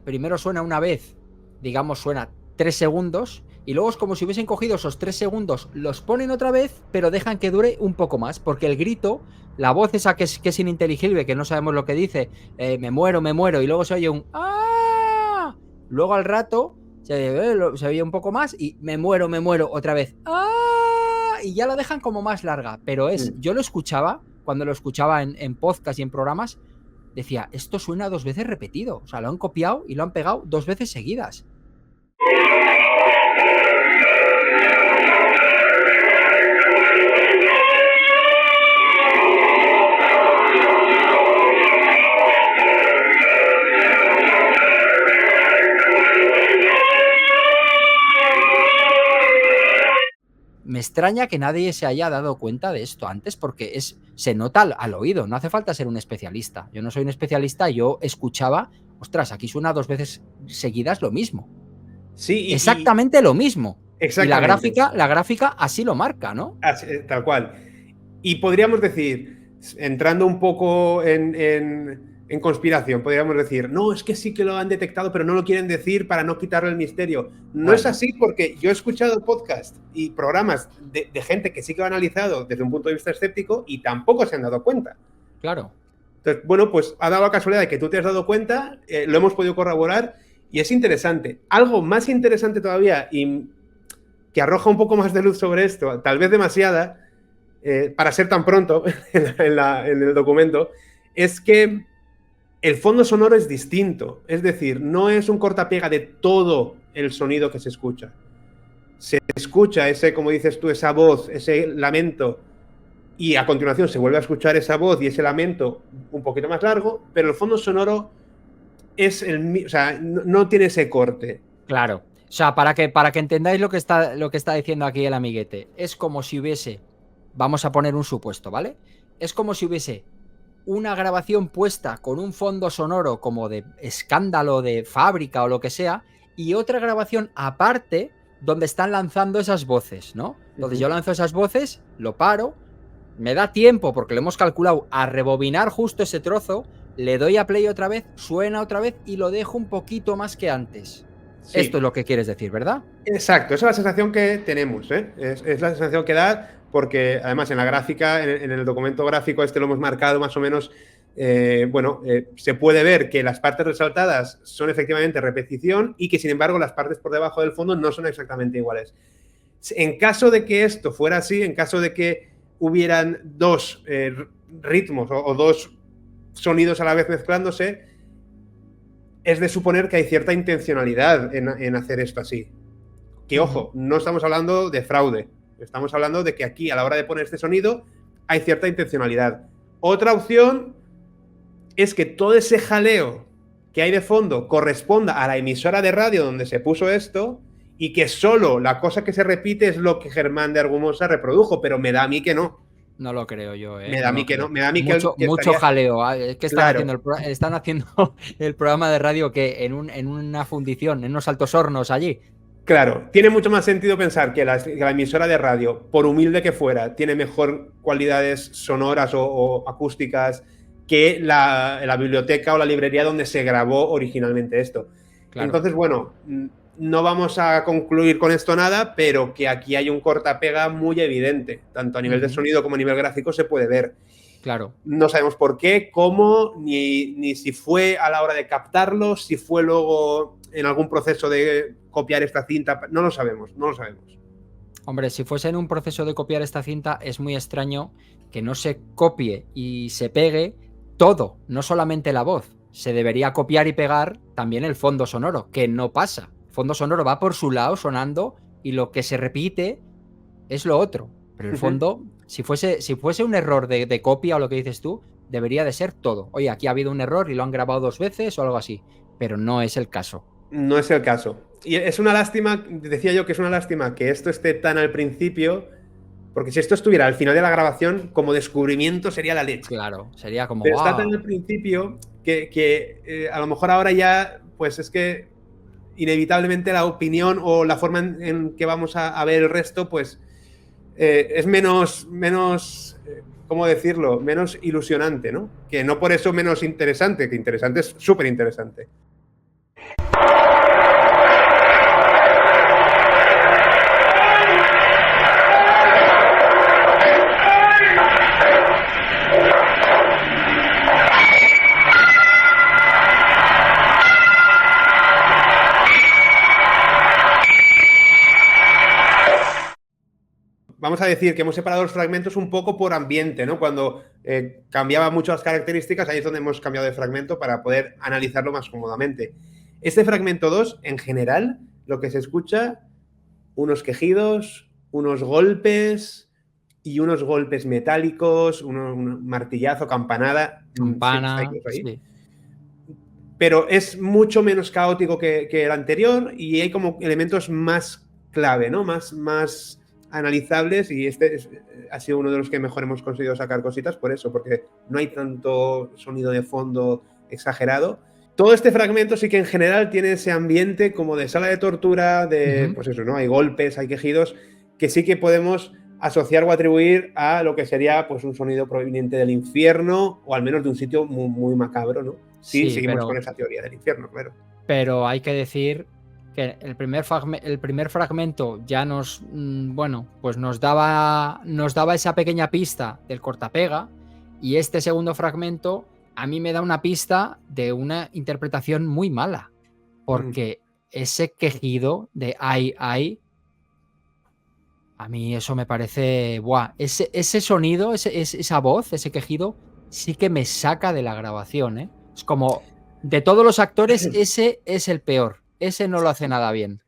primero suena una vez, digamos suena 3 segundos, y luego es como si hubiesen cogido esos 3 segundos, los ponen otra vez, pero dejan que dure un poco más, porque el grito, la voz esa que es ininteligible, que no sabemos lo que dice, me muero, y luego se oye un ¡ah! Luego al rato se oye un poco más y me muero, otra vez ¡ah! Y ya lo dejan como más larga, pero yo lo escuchaba, cuando lo escuchaba en podcast y en programas, decía, esto suena 2 veces repetido, o sea, lo han copiado y lo han pegado 2 veces seguidas. Me extraña que nadie se haya dado cuenta de esto antes porque se nota al oído, no hace falta ser un especialista. Yo no soy un especialista, yo escuchaba, ostras, aquí suena 2 veces seguidas lo mismo. Sí, exactamente lo mismo. Exactamente. Y la gráfica así lo marca, ¿no? Así, tal cual. Y podríamos decir, entrando un poco en conspiración, podríamos decir, no, es que sí que lo han detectado, pero no lo quieren decir para no quitarle el misterio. No es así, porque yo he escuchado podcasts y programas de gente que sí que lo ha analizado desde un punto de vista escéptico y tampoco se han dado cuenta. Claro. Entonces, bueno, pues ha dado la casualidad de que tú te has dado cuenta, lo hemos podido corroborar y es interesante. Algo más interesante todavía y que arroja un poco más de luz sobre esto, tal vez demasiada, para ser tan pronto en el documento, es que el fondo sonoro es distinto. Es decir, no es un cortapega de todo el sonido que se escucha. Se escucha ese, como dices tú, esa voz, ese lamento y a continuación se vuelve a escuchar esa voz y ese lamento un poquito más largo, pero el fondo sonoro es o sea, no tiene ese corte. Claro. O sea, para que entendáis lo que está diciendo aquí el amiguete, es como si hubiese, vamos a poner un supuesto, ¿vale? Es como si hubiese una grabación puesta con un fondo sonoro como de escándalo de fábrica o lo que sea, y otra grabación aparte donde están lanzando esas voces, ¿no? Entonces yo lanzo esas voces, lo paro, me da tiempo, porque lo hemos calculado, a rebobinar justo ese trozo, le doy a play otra vez, suena otra vez y lo dejo un poquito más que antes. Sí. Esto es lo que quieres decir, ¿verdad? Exacto, esa es la sensación que tenemos, ¿eh? Es la sensación que da, porque además en la gráfica, en el documento gráfico este lo hemos marcado más o menos, se puede ver que las partes resaltadas son efectivamente repetición y que sin embargo las partes por debajo del fondo no son exactamente iguales. En caso de que esto fuera así, en caso de que hubieran dos ritmos o dos sonidos a la vez mezclándose, es de suponer que hay cierta intencionalidad en hacer esto así. Que, ojo, no estamos hablando de fraude. Estamos hablando de que aquí, a la hora de poner este sonido, hay cierta intencionalidad. Otra opción es que todo ese jaleo que hay de fondo corresponda a la emisora de radio donde se puso esto y que solo la cosa que se repite es lo que Germán de Argumosa reprodujo, pero me da a mí que no. No lo creo yo, ¿eh? Me da a mí que no. Me da a mí mucho, que mucho jaleo. Es que claro. están haciendo el programa de radio que en una fundición, en unos altos hornos allí. Claro, tiene mucho más sentido pensar que la emisora de radio, por humilde que fuera, tiene mejor cualidades sonoras o acústicas que la biblioteca o la librería donde se grabó originalmente esto. Claro. Entonces, bueno, no vamos a concluir con esto nada, pero que aquí hay un cortapega muy evidente, tanto a nivel de sonido como a nivel gráfico se puede ver. Claro. No sabemos por qué, cómo, ni si fue a la hora de captarlo, si fue luego en algún proceso de copiar esta cinta, no lo sabemos. Hombre, si fuese en un proceso de copiar esta cinta, es muy extraño que no se copie y se pegue todo, no solamente la voz. Se debería copiar y pegar también el fondo sonoro, que no pasa. El fondo sonoro va por su lado sonando y lo que se repite es lo otro. Pero el fondo, si fuese un error de copia o lo que dices tú, debería de ser todo. Oye, aquí ha habido un error y lo han grabado 2 veces o algo así. Pero no es el caso. No es el caso. Y es una lástima, decía yo que es una lástima que esto esté tan al principio, porque si esto estuviera al final de la grabación, como descubrimiento sería la leche. Claro, sería como... Pero está tan al principio que a lo mejor ahora ya, pues es que inevitablemente la opinión o la forma en que vamos a ver el resto, pues es menos ¿cómo decirlo? Menos ilusionante, ¿no? Que no por eso menos interesante, que interesante es súper interesante. Vamos a decir que hemos separado los fragmentos un poco por ambiente, ¿no? Cuando cambiaba mucho las características, ahí es donde hemos cambiado de fragmento para poder analizarlo más cómodamente. Este fragmento 2, en general, lo que se escucha, unos quejidos, unos golpes y unos golpes metálicos, un martillazo, campanada. Campana, sí. Pero es mucho menos caótico que el anterior y hay como elementos más clave, ¿no? Más analizables, y este ha sido uno de los que mejor hemos conseguido sacar cositas por eso, porque no hay tanto sonido de fondo exagerado. Todo este fragmento sí que en general tiene ese ambiente como de sala de tortura, de pues eso, ¿no? Hay golpes, hay quejidos, que sí que podemos asociar o atribuir a lo que sería pues un sonido proveniente del infierno, o al menos de un sitio muy, muy macabro, ¿no? Sí, seguimos con esa teoría del infierno, claro. Pero hay que decir que el primer fragmento ya nos daba esa pequeña pista del cortapega, y este segundo fragmento a mí me da una pista de una interpretación muy mala, porque ese quejido de ay, a mí eso me parece, ese sonido, esa voz, ese quejido, sí que me saca de la grabación, ¿eh? Es como, de todos los actores, ese es el peor. Ese no lo hace nada bien.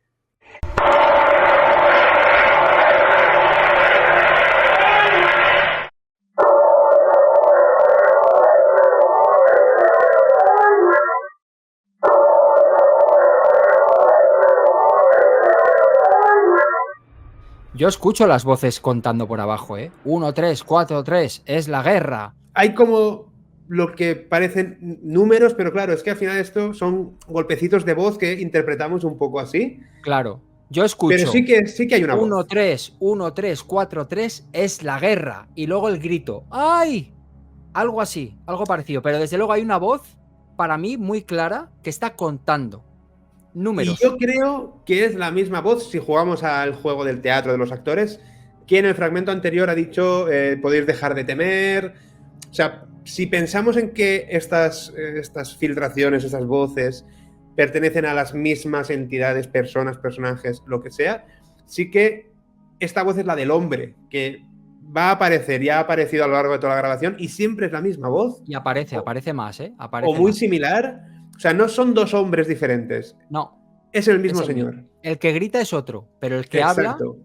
Yo escucho las voces contando por abajo, ¿eh? 1, 3, 4, 3, es la guerra. Hay como lo que parecen números, pero claro, es que al final esto son golpecitos de voz que interpretamos un poco así. Claro, yo escucho. Pero sí que hay una 1, voz. 3, 1, 3, 4, 3, es la guerra. Y luego el grito. ¡Ay! Algo así, algo parecido. Pero desde luego hay una voz, para mí, muy clara, que está contando números. Y yo creo que es la misma voz si jugamos al juego del teatro de los actores, que en el fragmento anterior ha dicho podéis dejar de temer. O sea, si pensamos en que estas filtraciones, estas voces, pertenecen a las mismas entidades, personas, personajes, lo que sea, sí que esta voz es la del hombre, que va a aparecer, ya ha aparecido a lo largo de toda la grabación y siempre es la misma voz. Y aparece más, ¿eh? Aparece o muy más. similar. O sea, no son dos hombres diferentes. No. Es el mismo Es señor. El que grita es otro, pero el que Exacto. habla,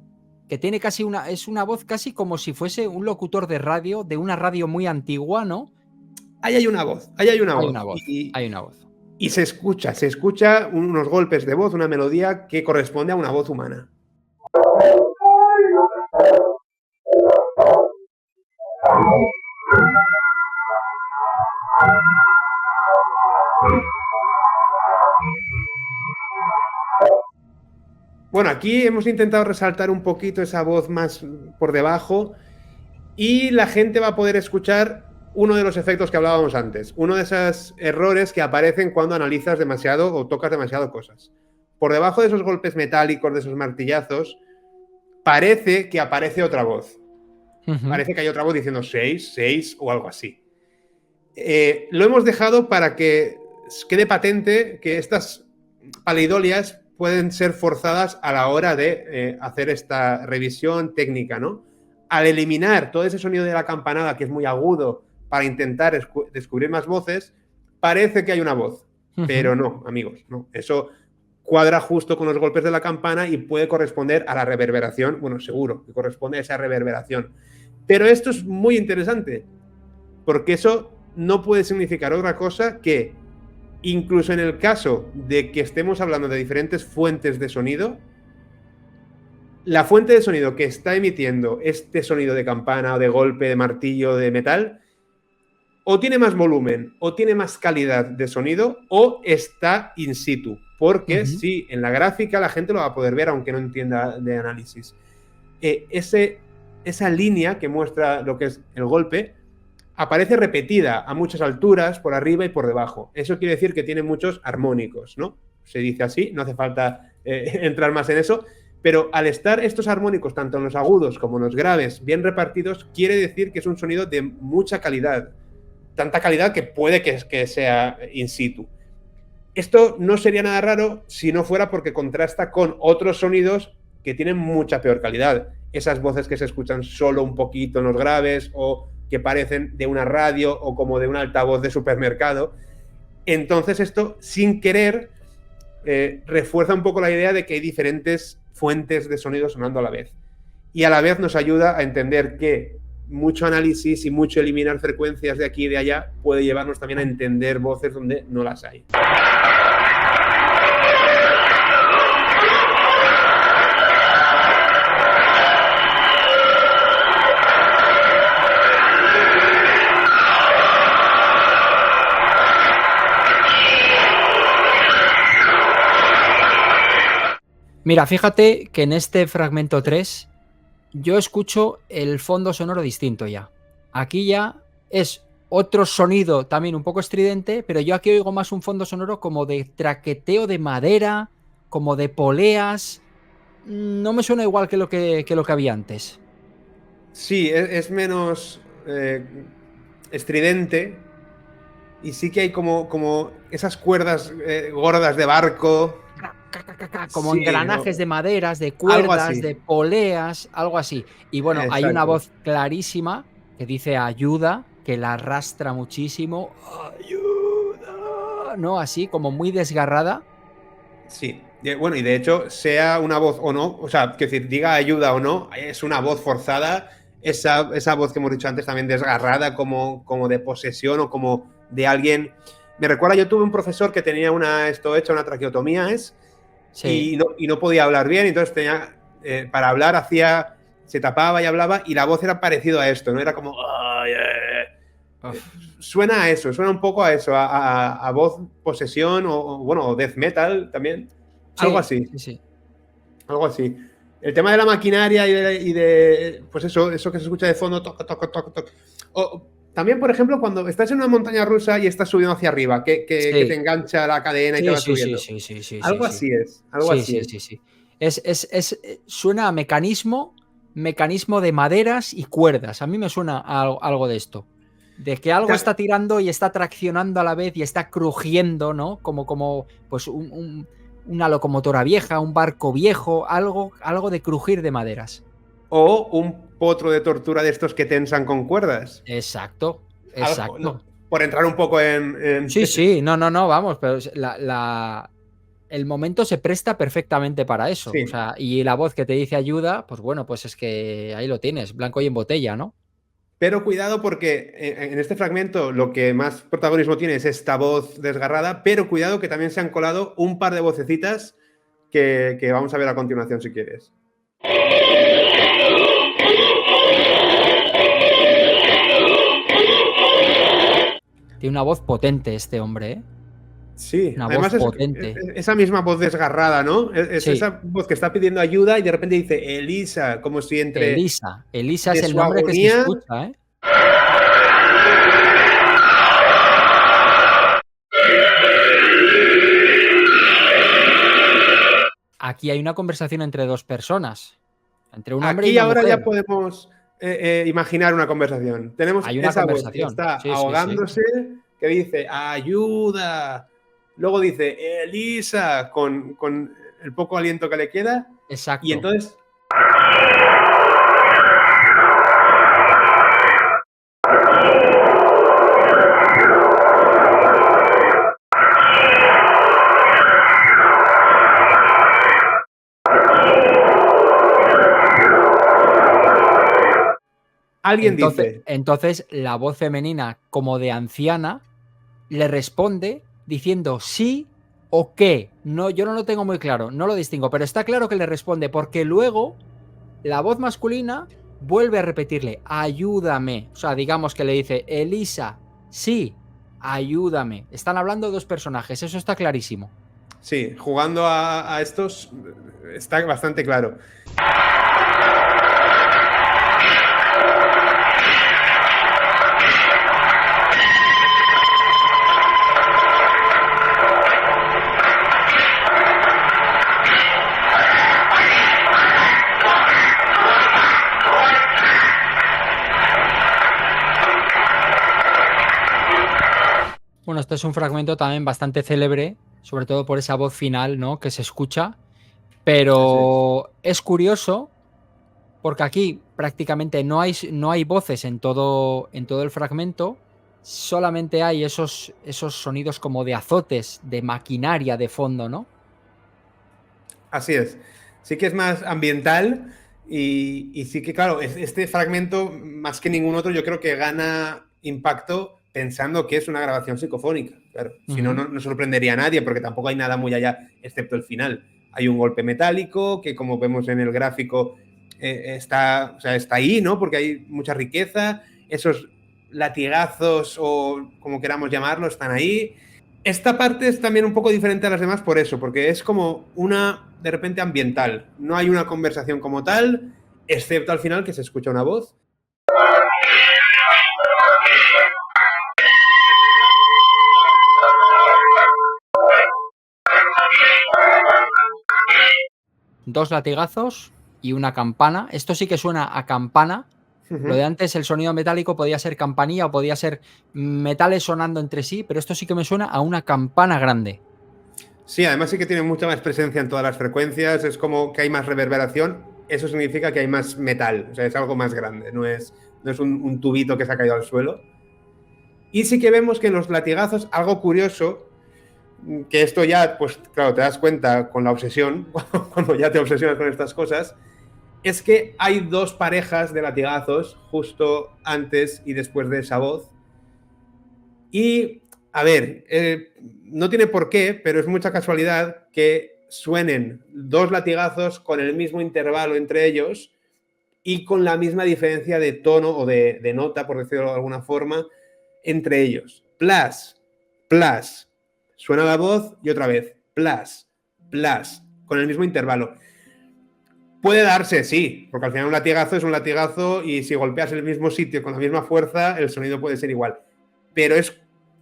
que tiene casi es una voz casi como si fuese un locutor de radio, de una radio muy antigua, ¿no? Ahí hay una voz, ahí hay una Hay voz. una voz, hay una voz. Y se escucha unos golpes de voz, una melodía que corresponde a una voz humana. Bueno, aquí hemos intentado resaltar un poquito esa voz más por debajo y la gente va a poder escuchar uno de los efectos que hablábamos antes, uno de esos errores que aparecen cuando analizas demasiado o tocas demasiado cosas. Por debajo de esos golpes metálicos, de esos martillazos, parece que aparece otra voz. Parece que hay otra voz diciendo 6, 6 o algo así. Lo hemos dejado para que quede patente que estas paleidolias pueden ser forzadas a la hora de hacer esta revisión técnica, ¿no? Al eliminar todo ese sonido de la campanada, que es muy agudo, para intentar descubrir más voces, parece que hay una voz. Pero no, amigos, no. Eso cuadra justo con los golpes de la campana y puede corresponder a la reverberación. Bueno, seguro que corresponde a esa reverberación. Pero esto es muy interesante, porque eso no puede significar otra cosa que, incluso en el caso de que estemos hablando de diferentes fuentes de sonido, la fuente de sonido que está emitiendo este sonido de campana o de golpe, de martillo, de metal, o tiene más volumen, o tiene más calidad de sonido, o está in situ. Porque sí, en la gráfica la gente lo va a poder ver, aunque no entienda de análisis. Esa línea que muestra lo que es el golpe aparece repetida a muchas alturas, por arriba y por debajo. Eso quiere decir que tiene muchos armónicos, ¿no? Se dice así, no hace falta entrar más en eso, pero al estar estos armónicos, tanto en los agudos como en los graves, bien repartidos, quiere decir que es un sonido de mucha calidad. Tanta calidad que puede que sea in situ. Esto no sería nada raro si no fuera porque contrasta con otros sonidos que tienen mucha peor calidad. Esas voces que se escuchan solo un poquito en los graves o que parecen de una radio o como de un altavoz de supermercado. Entonces esto, sin querer, refuerza un poco la idea de que hay diferentes fuentes de sonido sonando a la vez. Y a la vez nos ayuda a entender que mucho análisis y mucho eliminar frecuencias de aquí y de allá puede llevarnos también a entender voces donde no las hay. Mira, fíjate que en este fragmento 3 yo escucho el fondo sonoro distinto ya. Aquí ya es otro sonido también un poco estridente, pero yo aquí oigo más un fondo sonoro como de traqueteo de madera, como de poleas. No me suena igual que lo que había antes. Sí, es menos estridente y sí que hay como esas cuerdas gordas de barco. Como sí, engranajes de maderas, de cuerdas, de poleas, algo así. Y bueno, exacto. Hay una voz clarísima que dice ayuda, que la arrastra muchísimo. ¡Ayuda! ¿No? Así, como muy desgarrada. Sí. Bueno, y de hecho, sea una voz o no, o sea, que decir, diga ayuda o no, es una voz forzada. Esa voz que hemos dicho antes también desgarrada, como de posesión o como de alguien. Me recuerda, yo tuve un profesor que tenía una traqueotomía, Sí. y no podía hablar bien, entonces para hablar se tapaba y hablaba y la voz era parecido a esto, ¿no? Era como... Suena a eso, suena un poco a eso, a voz posesión o death metal también. Sí, algo así. Sí. Algo así. El tema de la maquinaria y de pues eso que se escucha de fondo, toc, toc, toc, toc. O también, por ejemplo, cuando estás en una montaña rusa y estás subiendo hacia arriba, que te engancha la cadena y te va subiendo. Sí. Algo así es. Algo así es. Sí. Suena a mecanismo de maderas y cuerdas. A mí me suena a algo de esto. De que algo está tirando y está traccionando a la vez y está crujiendo, ¿no? Como pues una locomotora vieja, un barco viejo, algo de crujir de maderas. O un potro de tortura de estos que tensan con cuerdas. Exacto. Algo, ¿no? Por entrar un poco en... Sí, no, vamos, pero el momento se presta perfectamente para eso. Sí. O sea, y la voz que te dice ayuda, pues bueno, pues es que ahí lo tienes, blanco y en botella, ¿no? Pero cuidado porque en este fragmento lo que más protagonismo tiene es esta voz desgarrada, pero cuidado que también se han colado un par de vocecitas que vamos a ver a continuación si quieres. Tiene una voz potente este hombre, ¿eh? Sí, una además voz potente. Esa misma voz desgarrada, ¿no? Sí. Esa voz que está pidiendo ayuda y de repente dice Elisa, como si entre... Elisa es el nombre agonía, que se escucha, ¿eh? Aquí hay una conversación entre dos personas. Entre un hombre y una ahora mujer. Ya podemos imaginar una conversación. Tenemos esa voz que está ahogándose, que dice ayuda. Luego dice Elisa con el poco aliento que le queda. Exacto. Y entonces... Entonces la voz femenina, como de anciana, le responde diciendo sí o qué. No, yo no lo tengo muy claro, no lo distingo, pero está claro que le responde, porque luego la voz masculina vuelve a repetirle ayúdame. O sea, digamos que le dice Elisa, sí, ayúdame. Están hablando dos personajes, eso está clarísimo. Sí, jugando a estos está bastante claro. Bueno, este es un fragmento también bastante célebre, sobre todo por esa voz final, ¿no?, que se escucha, pero es curioso porque aquí prácticamente no hay voces en todo el fragmento, solamente hay esos sonidos como de azotes, de maquinaria de fondo, ¿no? Así es. Sí que es más ambiental y sí que, claro, este fragmento, más que ningún otro, yo creo que gana impacto pensando que es una grabación psicofónica. Claro, si no, no sorprendería a nadie porque tampoco hay nada muy allá, excepto el final. Hay un golpe metálico que, como vemos en el gráfico, está ahí, ¿no? Porque hay mucha riqueza. Esos latigazos o como queramos llamarlo están ahí. Esta parte es también un poco diferente a las demás por eso, porque es como una, de repente, ambiental. No hay una conversación como tal, excepto al final que se escucha una voz. Dos latigazos y una campana. Esto sí que suena a campana. Lo de antes, el sonido metálico podía ser campanilla o podía ser metales sonando entre sí, pero esto sí que me suena a una campana grande. Sí, además sí que tiene mucha más presencia en todas las frecuencias, es como que hay más reverberación, eso significa que hay más metal, o sea, es algo más grande, no es un tubito que se ha caído al suelo. Y sí que vemos que en los latigazos, algo curioso, que esto ya, pues claro, te das cuenta con la obsesión, cuando ya te obsesionas con estas cosas, es que hay dos parejas de latigazos justo antes y después de esa voz. Y, a ver, no tiene por qué, pero es mucha casualidad que suenen 2 latigazos con el mismo intervalo entre ellos y con la misma diferencia de tono o de nota, por decirlo de alguna forma, entre ellos. Plas, plas. Suena la voz y otra vez. Plas, plas. Con el mismo intervalo. Puede darse, sí, porque al final un latigazo es un latigazo y si golpeas el mismo sitio con la misma fuerza, el sonido puede ser igual. Pero es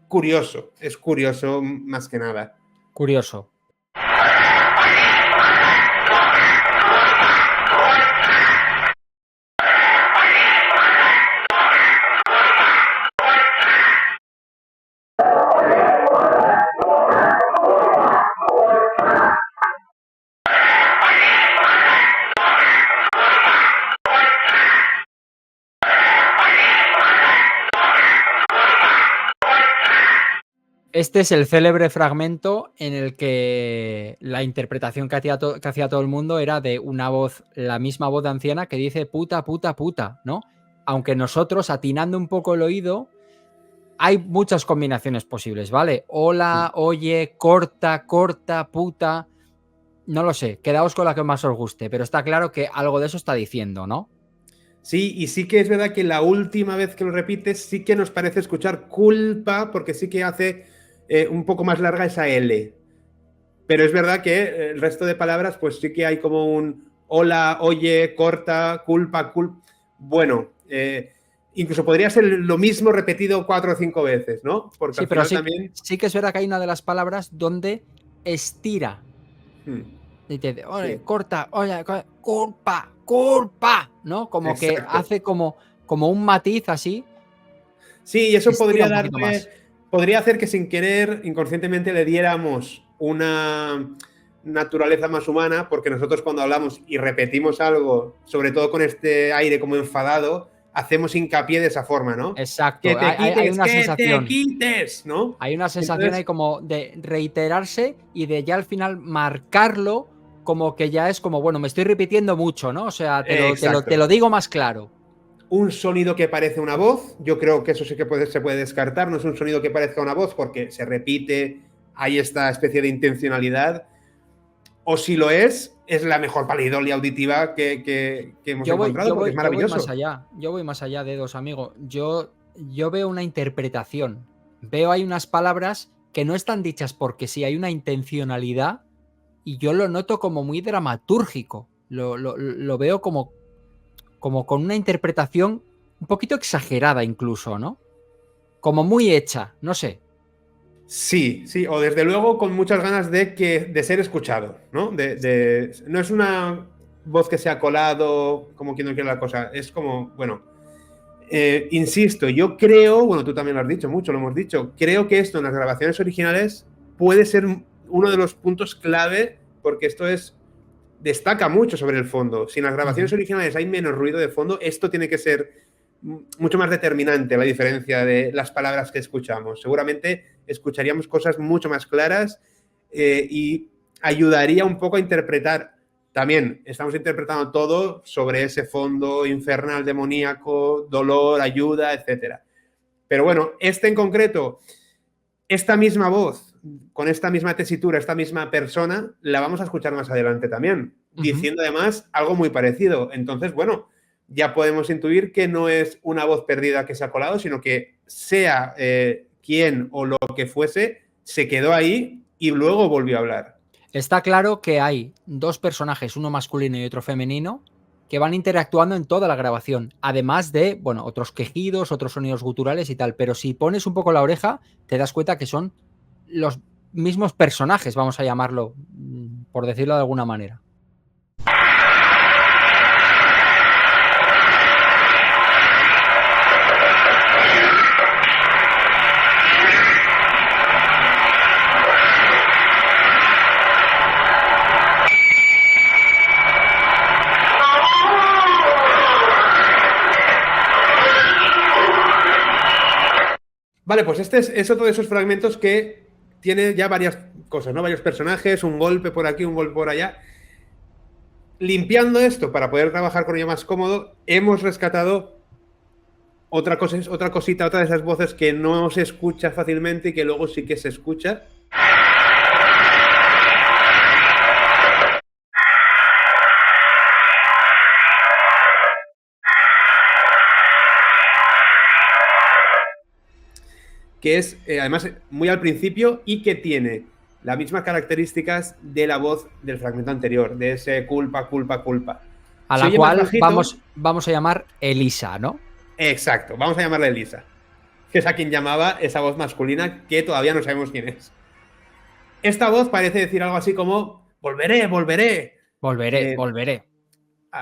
curioso más que nada. Curioso. Este es el célebre fragmento en el que la interpretación que hacía todo el mundo era de una voz, la misma voz de anciana que dice puta, puta, puta, ¿no? Aunque nosotros, atinando un poco el oído, hay muchas combinaciones posibles, ¿vale? Hola, oye, corta, corta, puta. No lo sé, quedaos con la que más os guste, pero está claro que algo de eso está diciendo, ¿no? Sí, y sí que es verdad que la última vez que lo repites sí que nos parece escuchar culpa, porque sí que hace un poco más larga esa L. Pero es verdad que el resto de palabras, pues sí que hay como un hola, oye, corta, culpa, Bueno, incluso podría ser lo mismo repetido 4 o 5 veces, ¿no? Porque sí, al pero final también... sí que es verdad que hay una de las palabras donde estira. Y te dice, oye, Sí. corta, oye, culpa, culpa, ¿no? Como Exacto. que hace como un matiz así. Sí, y eso Estira un poquito más. podría hacer que sin querer, inconscientemente, le diéramos una naturaleza más humana, porque nosotros cuando hablamos y repetimos algo, sobre todo con este aire como enfadado, hacemos hincapié de esa forma, ¿no? Exacto, Que te quites, hay una que sensación. te quites, ¿no? Hay una sensación Entonces, ahí como de reiterarse y de ya al final marcarlo como que ya es como, bueno, me estoy repitiendo mucho, ¿no? O sea, te lo digo más claro. Un sonido que parece una voz, yo creo que eso sí que se puede descartar, no es un sonido que parezca una voz porque se repite, hay esta especie de intencionalidad, o si lo es la mejor palidolia auditiva que hemos encontrado, porque es maravilloso. Yo voy más allá, dedos, amigo. Yo veo una interpretación, veo hay unas palabras que no están dichas porque sí, hay una intencionalidad y yo lo noto como muy dramatúrgico, lo veo como con una interpretación un poquito exagerada incluso, ¿no? Como muy hecha, no sé. Sí, o desde luego con muchas ganas de ser escuchado, ¿no? No es una voz que se ha colado como quien no quiere la cosa, es como, bueno, insisto, yo creo, bueno, tú también lo has dicho mucho, lo hemos dicho, creo que esto en las grabaciones originales puede ser uno de los puntos clave, porque esto destaca mucho sobre el fondo. Si en las grabaciones originales hay menos ruido de fondo, esto tiene que ser mucho más determinante, la diferencia de las palabras que escuchamos. Seguramente escucharíamos cosas mucho más claras y ayudaría un poco a interpretar. También estamos interpretando todo sobre ese fondo infernal, demoníaco, dolor, ayuda, etc. Pero bueno, en concreto, esta misma voz, con esta misma tesitura, esta misma persona, la vamos a escuchar más adelante también, diciendo además algo muy parecido. Entonces, bueno, ya podemos intuir que no es una voz perdida que se ha colado, sino que sea quien o lo que fuese, se quedó ahí y luego volvió a hablar. Está claro que hay 2 personajes, uno masculino y otro femenino, que van interactuando en toda la grabación, además de, bueno, otros quejidos, otros sonidos guturales y tal, pero si pones un poco la oreja, te das cuenta que son los mismos personajes, vamos a llamarlo, por decirlo de alguna manera. Vale, pues este es otro de esos fragmentos que tiene ya varias cosas, ¿no? Varios personajes, un golpe por aquí, un golpe por allá. Limpiando esto para poder trabajar con ello más cómodo, hemos rescatado otra cosita, otra de esas voces que no se escucha fácilmente y que luego sí que se escucha. que es además muy al principio y que tiene las mismas características de la voz del fragmento anterior, de ese culpa, culpa, culpa. A Se la oye más cual bajito. vamos a llamar Elisa, ¿no? Exacto, vamos a llamarla Elisa, que es a quien llamaba esa voz masculina que todavía no sabemos quién es. Esta voz parece decir algo así como volveré, volveré. Volveré.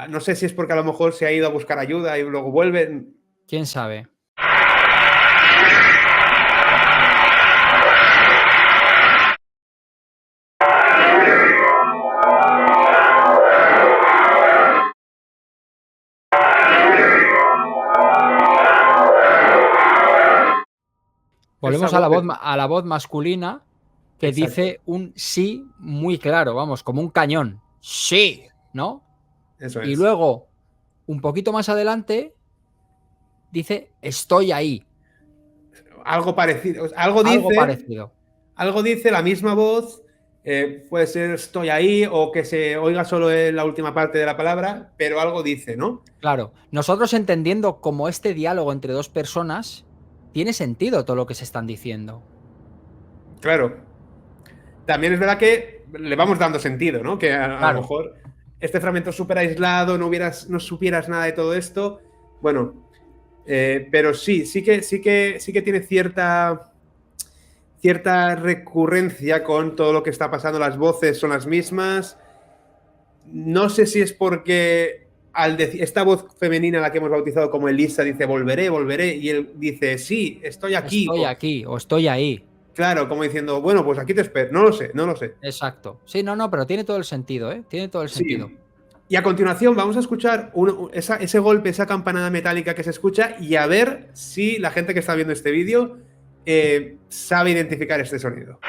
No sé si es porque a lo mejor se ha ido a buscar ayuda y luego vuelve. ¿Quién sabe? Volvemos a la voz masculina que Exacto. dice un sí muy claro, vamos, como un cañón. Sí, ¿no? Eso Y es. luego, un poquito más adelante, dice estoy ahí. Algo parecido. Algo parecido. Algo dice la misma voz. Puede ser estoy ahí o que se oiga solo en la última parte de la palabra, pero algo dice, ¿no? Claro, nosotros entendiendo como este diálogo entre dos personas, tiene sentido todo lo que se están diciendo. Claro. También es verdad que le vamos dando sentido, ¿no? Que a Claro. lo mejor este fragmento súper aislado, no supieras nada de todo esto. Bueno, pero sí que tiene cierta recurrencia con todo lo que está pasando. Las voces son las mismas. No sé si es porque esta voz femenina, la que hemos bautizado como Elisa, dice volveré, volveré, y él dice sí, estoy aquí. Estoy aquí o estoy ahí. Claro, como diciendo, bueno, pues aquí te espero. No lo sé. Exacto. Sí, no, pero tiene todo el sentido, ¿eh? Tiene todo el sentido. Y a continuación vamos a escuchar ese golpe, esa campanada metálica que se escucha y a ver si la gente que está viendo este vídeo sabe identificar este sonido.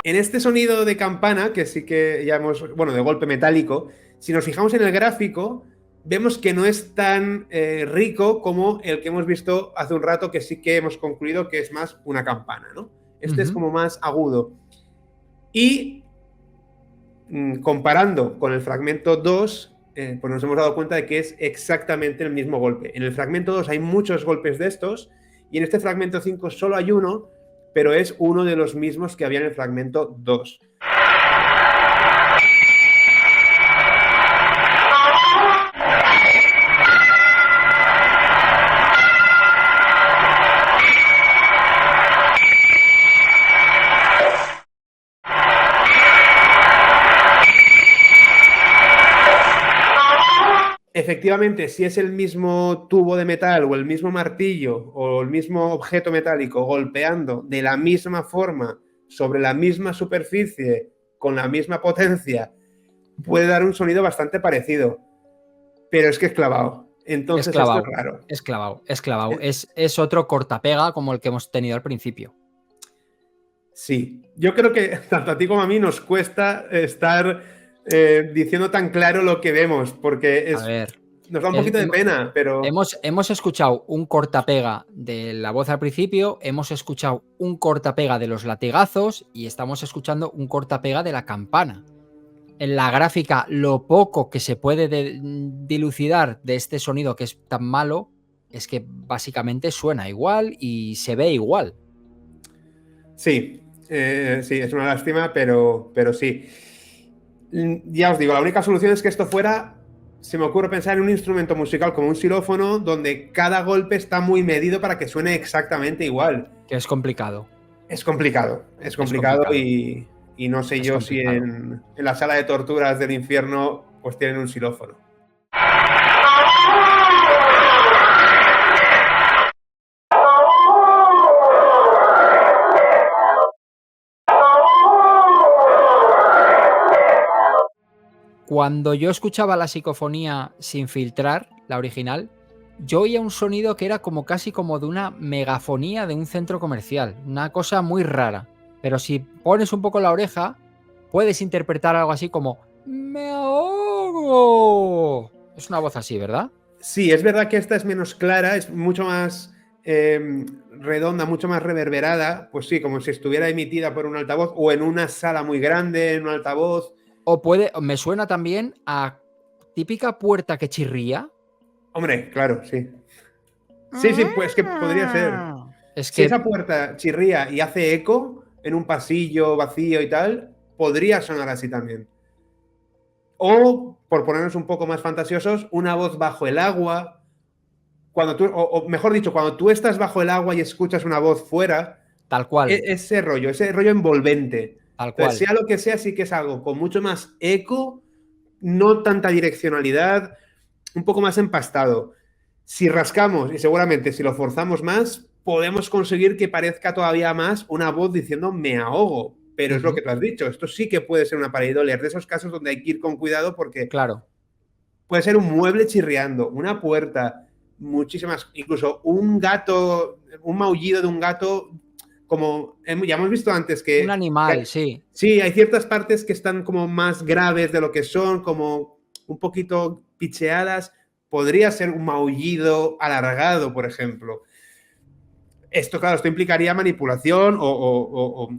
En este sonido de campana, que sí que ya hemos, bueno, de golpe metálico, si nos fijamos en el gráfico, vemos que no es tan rico como el que hemos visto hace un rato, que sí que hemos concluido que es más una campana, ¿no? Este es como más agudo. Y comparando con el fragmento 2, pues nos hemos dado cuenta de que es exactamente el mismo golpe. En el fragmento 2 hay muchos golpes de estos, y en este fragmento 5 solo hay uno, pero es uno de los mismos que había en el fragmento 2. Efectivamente, si es el mismo tubo de metal o el mismo martillo o el mismo objeto metálico golpeando de la misma forma sobre la misma superficie con la misma potencia, puede dar un sonido bastante parecido. Pero es que es clavado. Entonces es clavado, esto es raro. Es clavado. Es otro cortapega como el que hemos tenido al principio. Sí, yo creo que tanto a ti como a mí nos cuesta estar diciendo tan claro lo que vemos, porque A ver, nos da un poquito de pena, pero... Hemos escuchado un cortapega de la voz al principio, hemos escuchado un cortapega de los latigazos y estamos escuchando un cortapega de la campana. En la gráfica, lo poco que se puede dilucidar de este sonido que es tan malo es que básicamente suena igual y se ve igual. Sí, sí, es una lástima, pero sí. Ya os digo, la única solución es que esto fuera, se me ocurre pensar en un instrumento musical como un xilófono, donde cada golpe está muy medido para que suene exactamente igual. Que es complicado. Es complicado y no sé yo si en la sala de torturas del infierno pues tienen un xilófono. Cuando yo escuchaba la psicofonía sin filtrar, la original, yo oía un sonido que era como casi como de una megafonía de un centro comercial, una cosa muy rara. Pero si pones un poco la oreja, puedes interpretar algo así como ¡me ahogo! Es una voz así, ¿verdad? Sí, es verdad que esta es menos clara, es mucho más redonda, mucho más reverberada, pues sí, como si estuviera emitida por un altavoz o en una sala muy grande, en un altavoz. O me suena también a típica puerta que chirría. Hombre, claro, sí. Sí, sí, pues que podría ser. Es Si que esa puerta chirría y hace eco en un pasillo vacío y tal, podría sonar así también. O, por ponernos un poco más fantasiosos, una voz bajo el agua. Cuando tú, o mejor dicho, cuando tú estás bajo el agua y escuchas una voz fuera, tal cual, ese rollo envolvente. tal Entonces, cual. sea lo que sea, sí que es algo con mucho más eco, no tanta direccionalidad, un poco más empastado. Si rascamos, y seguramente si lo forzamos más, podemos conseguir que parezca todavía más una voz diciendo me ahogo. Pero es lo que tú has dicho, esto sí que puede ser una pareidolia, de esos casos donde hay que ir con cuidado porque Claro. puede ser un mueble chirriando, una puerta, muchísimas, incluso un gato, un maullido de un gato, como ya hemos visto antes Un animal, sí. sí, hay ciertas partes que están como más graves de lo que son, como un poquito picheadas. Podría ser un maullido alargado, por ejemplo. Esto, claro, esto implicaría manipulación o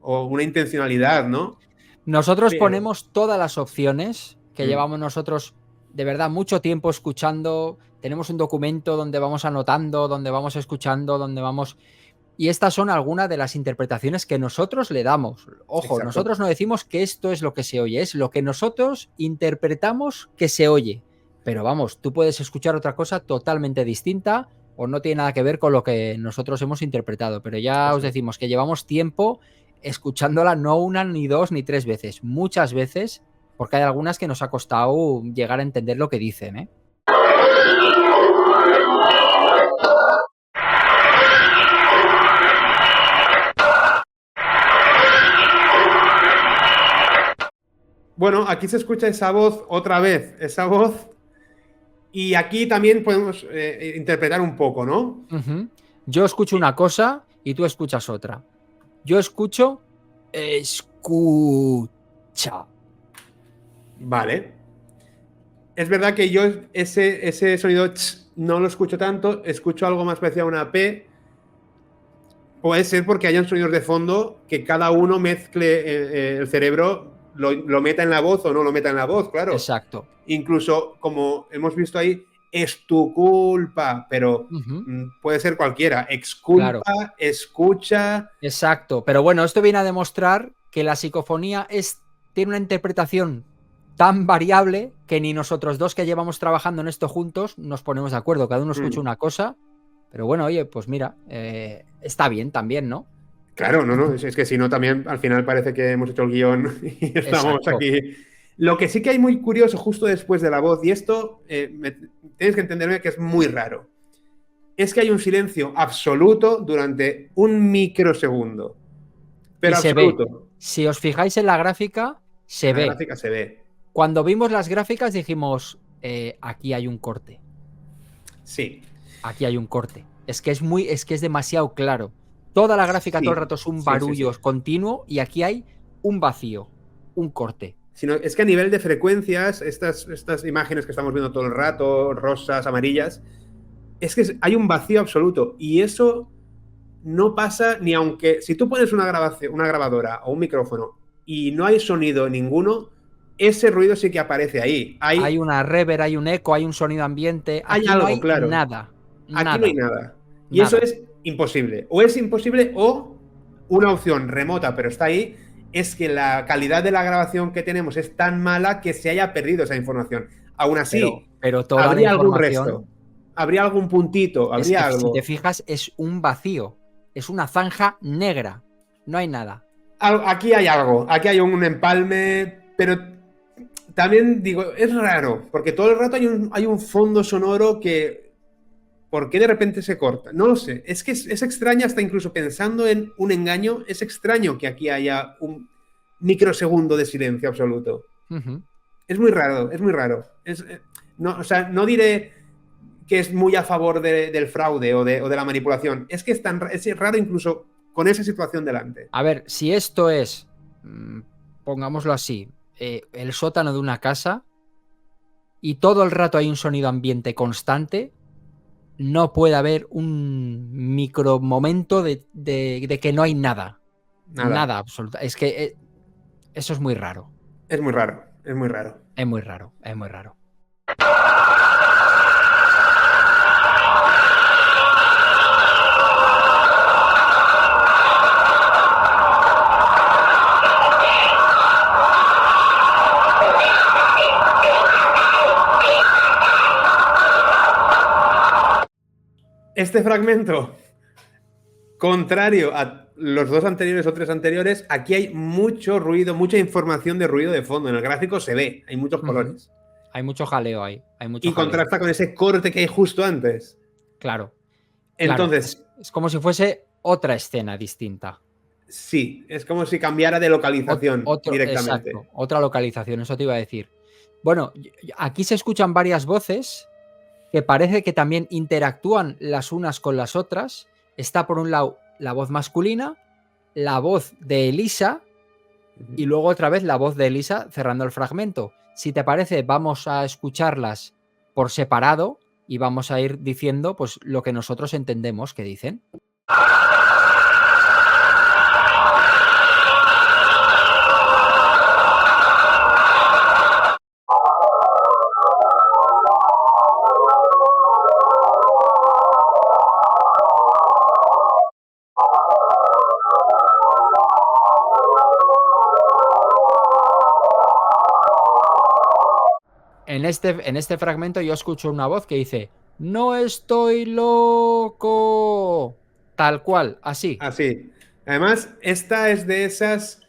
una intencionalidad, ¿no? Nosotros Pero, ponemos todas las opciones que llevamos nosotros de verdad mucho tiempo escuchando. Tenemos un documento donde vamos anotando, donde vamos escuchando, donde vamos... Y estas son algunas de las interpretaciones que nosotros le damos. Ojo, exacto. nosotros no decimos que esto es lo que se oye, es lo que nosotros interpretamos que se oye. Pero vamos, tú puedes escuchar otra cosa totalmente distinta o no tiene nada que ver con lo que nosotros hemos interpretado. Pero ya Eso os es. decimos que llevamos tiempo escuchándola no una, ni dos, ni tres veces. Muchas veces, porque hay algunas que nos ha costado llegar a entender lo que dicen, ¿eh? Bueno, aquí se escucha esa voz otra vez, esa voz. Y aquí también podemos interpretar un poco, ¿no? Yo escucho una cosa y tú escuchas otra. Yo escucho, escucha. Vale. Es verdad que yo ese sonido no lo escucho tanto, escucho algo más parecido a una P. Puede ser porque hayan sonidos de fondo que cada uno mezcle el cerebro, lo meta en la voz o no lo meta en la voz, claro. Exacto. Incluso, como hemos visto ahí, es tu culpa, pero puede ser cualquiera. Exculpa, claro. Escucha. Exacto. Pero bueno, esto viene a demostrar que la psicofonía tiene una interpretación tan variable que ni nosotros dos que llevamos trabajando en esto juntos nos ponemos de acuerdo. Cada uno escucha una cosa. Pero bueno, oye, pues mira, está bien también, ¿no? Claro, no, es que si no también al final parece que hemos hecho el guión y estamos Exacto. aquí. Lo que sí que hay muy curioso justo después de la voz, y esto tienes que entenderme que es muy raro, es que hay un silencio absoluto durante un microsegundo. Pero y absoluto. Se ve. Si os fijáis en la gráfica, se en la ve. gráfica se ve. Cuando vimos las gráficas dijimos, aquí hay un corte. Sí. Aquí hay un corte. Es que es demasiado claro. Toda la gráfica Sí, todo el rato es un barullo sí. continuo y aquí hay un vacío, un corte. Sino, es que a nivel de frecuencias, estas imágenes que estamos viendo todo el rato, rosas, amarillas, es que hay un vacío absoluto. Y eso no pasa ni aunque... Si tú pones una grabadora o un micrófono y no hay sonido ninguno, ese ruido sí que aparece ahí. Hay una reverb, hay un eco, hay un sonido ambiente. Hay Aquí algo, no hay claro. nada. Aquí no hay nada. Y eso es imposible. O es imposible o una opción remota, pero está ahí, es que la calidad de la grabación que tenemos es tan mala que se haya perdido esa información. Aún así, pero toda habría la algún información, resto. Habría algún puntito, habría es que, algo. Si te fijas, es un vacío. Es una zanja negra. No hay nada. Aquí hay algo. Aquí hay un empalme, pero también digo, es raro, porque todo el rato hay un fondo sonoro que... ¿Por qué de repente se corta? No lo sé. Es que es extraño, hasta incluso pensando en un engaño, es extraño que aquí haya un microsegundo de silencio absoluto. Es muy raro, es muy raro. No diré que es muy a favor del fraude o de la manipulación. Es que es raro incluso con esa situación delante. A ver, si esto es, pongámoslo así, el sótano de una casa y todo el rato hay un sonido ambiente constante, no puede haber un micro momento de que no hay nada. Nada absoluto. Es que eso es muy raro. Es muy raro, es muy raro. Es muy raro, es muy raro. Este fragmento, contrario a los 2 anteriores o 3 anteriores, aquí hay mucho ruido, mucha información de ruido de fondo. En el gráfico se ve, hay muchos colores. Hay mucho jaleo ahí. Hay mucho y jaleo. Contrasta con ese corte que hay justo antes. Claro. Entonces. Claro. Es como si fuese otra escena distinta. Sí, es como si cambiara de localización directamente. Exacto, otra localización, eso te iba a decir. Bueno, aquí se escuchan varias voces que parece que también interactúan las unas con las otras. Está por un lado la voz masculina, la voz de Elisa y luego otra vez la voz de Elisa cerrando el fragmento. Si te parece, vamos a escucharlas por separado y vamos a ir diciendo pues lo que nosotros entendemos que dicen. En este fragmento yo escucho una voz que dice: ¡No estoy loco! Tal cual, así. Así. Además, esta es de esas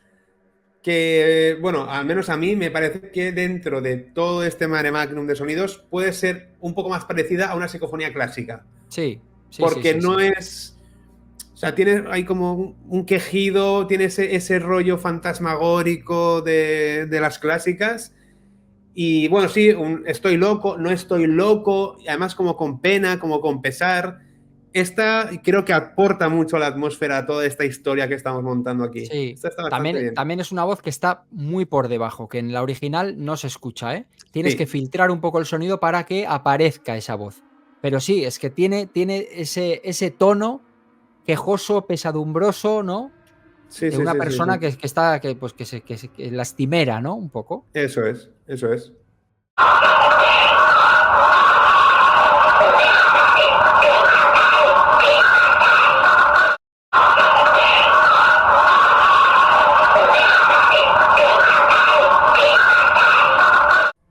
que, bueno, al menos a mí me parece que dentro de todo este mare magnum de sonidos puede ser un poco más parecida a una psicofonía clásica. Sí. Porque no es... O sea, hay como un quejido, tiene ese rollo fantasmagórico de las clásicas. Y bueno, sí, estoy loco, no estoy loco, y además como con pena, como con pesar. Esta creo que aporta mucho a la atmósfera a toda esta historia que estamos montando aquí. Sí, esta está bastante bien. También es una voz que está muy por debajo, que en la original no se escucha, ¿eh? Tienes que filtrar un poco el sonido para que aparezca esa voz. Pero sí, es que tiene ese tono quejoso, pesadumbroso, ¿no? Sí, de una persona que está, que lastimera, ¿no? Un poco. Eso es.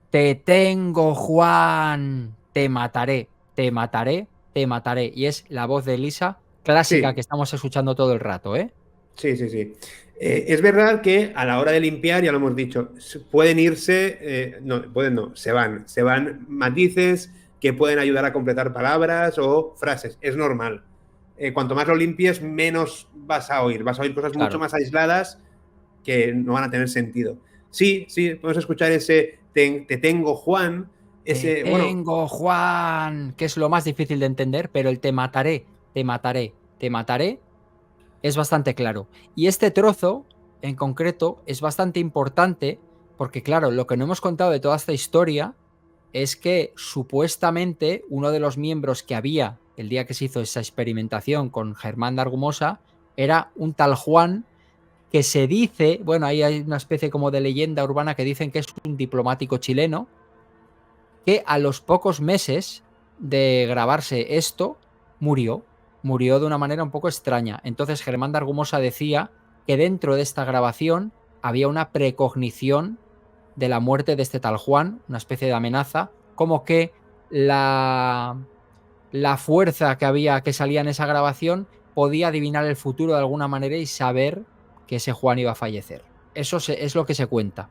Te tengo, Juan, te mataré, te mataré, te mataré. Y es la voz de Elisa clásica que estamos escuchando todo el rato, ¿eh? Sí. Es verdad que a la hora de limpiar, ya lo hemos dicho, pueden irse, se van matices que pueden ayudar a completar palabras o frases, es normal. Cuanto más lo limpies, menos vas a oír cosas mucho más aisladas que no van a tener sentido. Sí, podemos escuchar ese te tengo, Juan. Te tengo, Juan, que es lo más difícil de entender, pero el te mataré, te mataré, te mataré es bastante claro. Y este trozo, en concreto, es bastante importante porque, claro, lo que no hemos contado de toda esta historia es que supuestamente uno de los miembros que había el día que se hizo esa experimentación con Germán de Argumosa era un tal Juan que se dice, bueno, ahí hay una especie como de leyenda urbana que dicen que es un diplomático chileno que a los pocos meses de grabarse esto murió de una manera un poco extraña. Entonces Germán de Argumosa decía que dentro de esta grabación había una precognición de la muerte de este tal Juan, una especie de amenaza, como que la fuerza que salía en esa grabación podía adivinar el futuro de alguna manera y saber que ese Juan iba a fallecer. Eso es lo que se cuenta.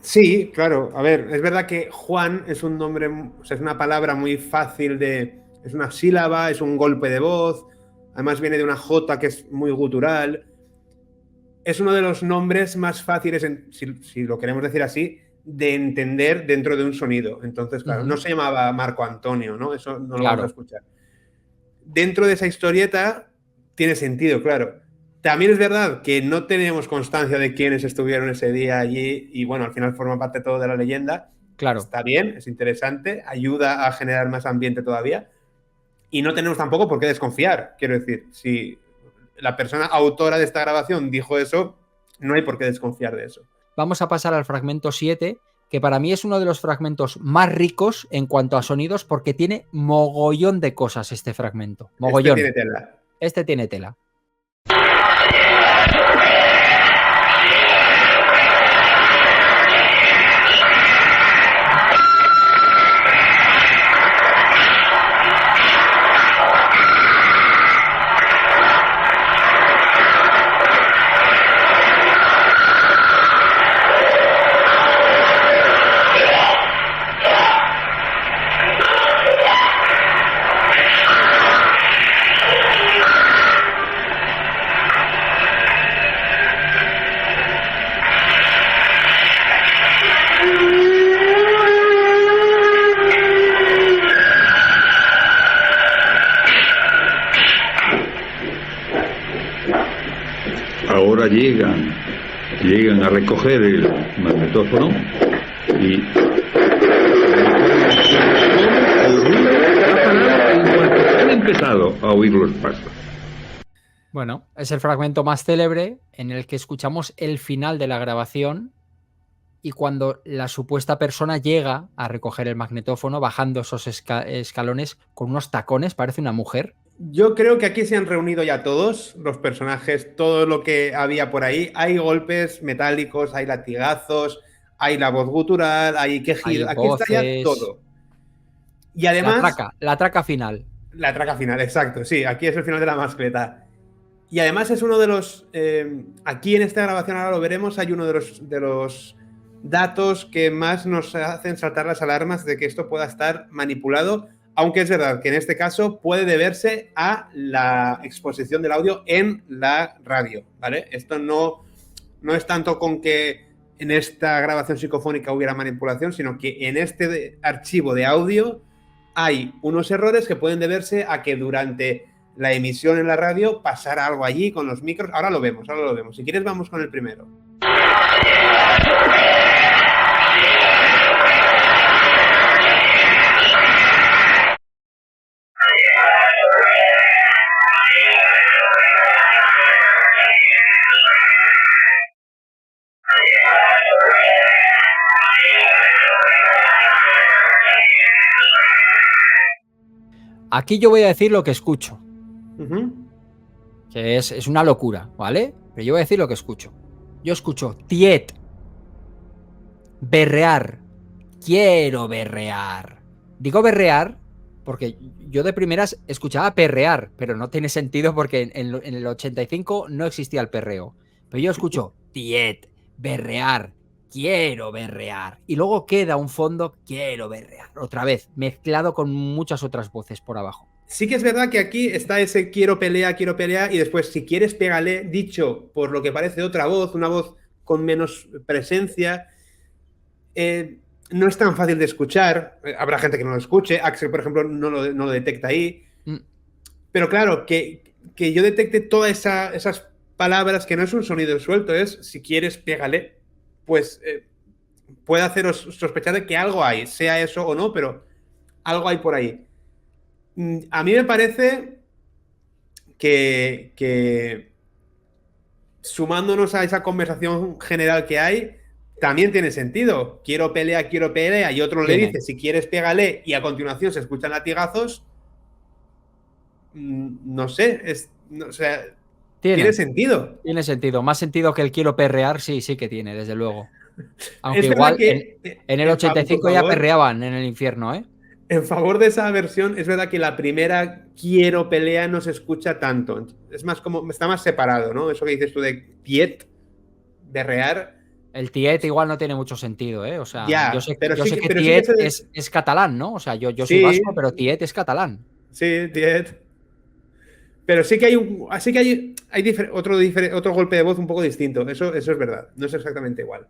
Sí, claro. A ver, es verdad que Juan es un nombre, o sea, es una palabra muy fácil es una sílaba, es un golpe de voz, además viene de una J que es muy gutural. Es uno de los nombres más fáciles, si lo queremos decir así, de entender dentro de un sonido. Entonces, claro, no se llamaba Marco Antonio, ¿no? Eso no lo vamos a escuchar. Dentro de esa historieta tiene sentido, claro. También es verdad que no tenemos constancia de quiénes estuvieron ese día allí y, bueno, al final forma parte todo de la leyenda. Claro. Está bien, es interesante, ayuda a generar más ambiente todavía. Y no tenemos tampoco por qué desconfiar. Quiero decir, si la persona autora de esta grabación dijo eso, no hay por qué desconfiar de eso. Vamos a pasar al fragmento 7, que para mí es uno de los fragmentos más ricos en cuanto a sonidos porque tiene mogollón de cosas este fragmento. Mogollón. Este tiene tela. ahora llegan a recoger el magnetófono y el ruido ha parado en cuanto se han empezado a oír los pasos. Bueno, es el fragmento más célebre en el que escuchamos el final de la grabación y cuando la supuesta persona llega a recoger el magnetófono bajando esos escalones con unos tacones, parece una mujer. Yo creo que aquí se han reunido ya todos los personajes, todo lo que había por ahí. Hay golpes metálicos, hay latigazos, hay la voz gutural, hay quejidos. Aquí está ya todo. Y además... La traca final. La traca final, exacto. Sí, aquí es el final de la mascleta. Y además es uno de los... aquí en esta grabación, ahora lo veremos, hay uno de los datos que más nos hacen saltar las alarmas de que esto pueda estar manipulado, aunque es verdad que en este caso puede deberse a la exposición del audio en la radio, ¿vale? Esto no es tanto con que en esta grabación psicofónica hubiera manipulación, sino que en este archivo de audio hay unos errores que pueden deberse a que durante la emisión en la radio pasara algo allí con los micros. Ahora lo vemos. Si quieres vamos con el primero. Aquí yo voy a decir lo que escucho. Que es una locura, ¿vale? Pero yo voy a decir lo que escucho. Yo escucho tiet, berrear, quiero berrear. Digo berrear porque yo de primeras escuchaba perrear, pero no tiene sentido porque en el 85 no existía el perreo. Pero yo escucho tiet, berrear, quiero berrear. Y luego queda un fondo, quiero berrear. Otra vez, mezclado con muchas otras voces por abajo. Sí que es verdad que aquí está ese quiero pelea, y después si quieres pégale, dicho por lo que parece otra voz, una voz con menos presencia. No es tan fácil de escuchar. Habrá gente que no lo escuche. Axel, por ejemplo, no lo detecta ahí. Pero claro, que yo detecte todas esas palabras, que no es un sonido suelto, es si quieres pégale, pues puede haceros sospechar de que algo hay, sea eso o no, pero algo hay por ahí. A mí me parece que sumándonos a esa conversación general que hay, también tiene sentido. Quiero pelea, y otro le dice, si quieres pégale, y a continuación se escuchan latigazos. No sé, o sea, tiene sentido. Tiene sentido, más sentido que el quiero perrear, sí que tiene, desde luego. Aunque es igual que, en el 85 ya perreaban en el infierno, ¿eh? En favor de esa versión, es verdad que la primera quiero pelea no se escucha tanto. Es más como, está más separado, ¿no? Eso que dices tú de tiet, berrear. El tiet igual no tiene mucho sentido, ¿eh? O sea, ya, yo sé que tiet es catalán, ¿no? O sea, yo soy vasco, pero tiet es catalán. Sí, tiet. Pero sí que hay otro golpe de voz un poco distinto. Eso es verdad. No es exactamente igual.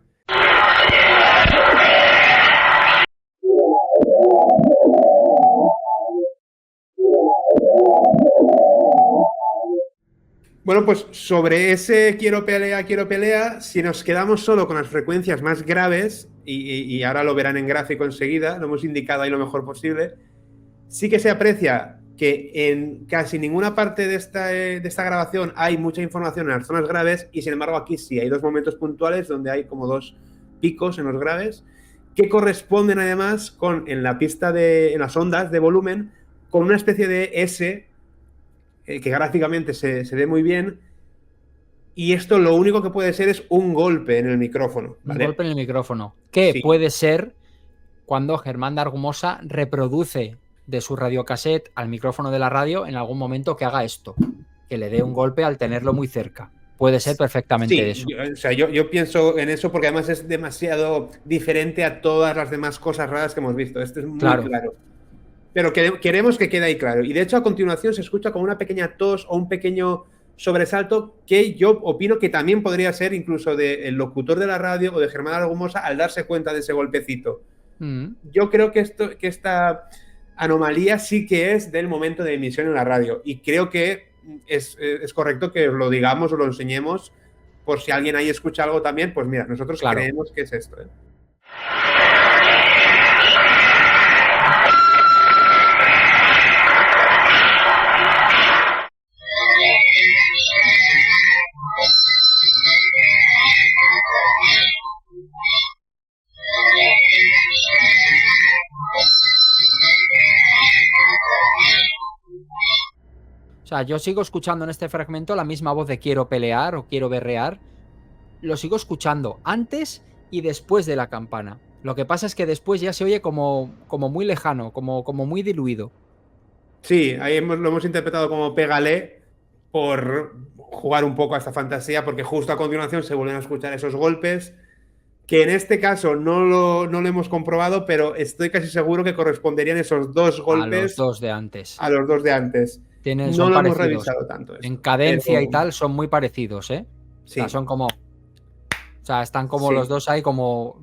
Bueno, pues sobre ese quiero pelea, si nos quedamos solo con las frecuencias más graves, y ahora lo verán en gráfico enseguida, lo hemos indicado ahí lo mejor posible, sí que se aprecia que en casi ninguna parte de esta grabación hay mucha información en las zonas graves, y sin embargo aquí sí, hay dos momentos puntuales donde hay como dos picos en los graves, que corresponden además en la pista en las ondas de volumen, con una especie de S, que gráficamente se ve muy bien, y esto lo único que puede ser es un golpe en el micrófono, ¿vale? Un golpe en el micrófono, que puede ser cuando Germán de Argumosa reproduce de su radiocassette al micrófono de la radio en algún momento que haga esto, que le dé un golpe al tenerlo muy cerca. Puede ser perfectamente eso. Yo pienso en eso porque además es demasiado diferente a todas las demás cosas raras que hemos visto. Esto es muy claro. Pero queremos que quede ahí claro. Y de hecho a continuación se escucha como una pequeña tos o un pequeño sobresalto que yo opino que también podría ser incluso del locutor de la radio o de Germán Argumosa al darse cuenta de ese golpecito. Yo creo que esta anomalía sí que es del momento de emisión en la radio, y creo que es correcto que lo digamos o lo enseñemos por si alguien ahí escucha algo también, pues mira, nosotros Claro. creemos que es esto, ¿eh? O sea, yo sigo escuchando en este fragmento la misma voz de quiero pelear o quiero berrear. Lo sigo escuchando antes y después de la campana. Lo que pasa es que después ya se oye como muy lejano, como muy diluido. Sí, ahí lo hemos interpretado como pégale por jugar un poco a esta fantasía, porque justo a continuación se vuelven a escuchar esos golpes, que en este caso no lo hemos comprobado, pero estoy casi seguro que corresponderían esos dos A los golpes dos de antes. a los dos de antes. No Son lo hemos parecidos. revisado tanto En esto, cadencia pero y tal son muy parecidos, ¿eh? O sea, sí, son como... O sea, están como sí. los dos ahí como...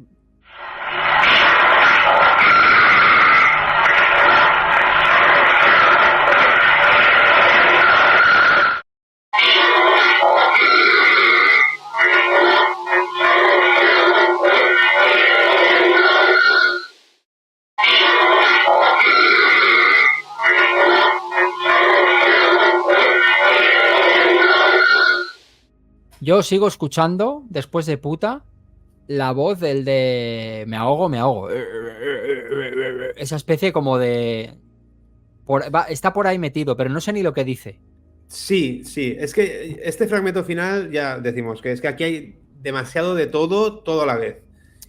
Yo sigo escuchando, después de puta, la voz del de me ahogo, me ahogo. Esa especie como de... está por ahí metido, pero no sé ni lo que dice. Sí, sí, es que este fragmento final ya decimos que es que aquí hay demasiado de todo a la vez.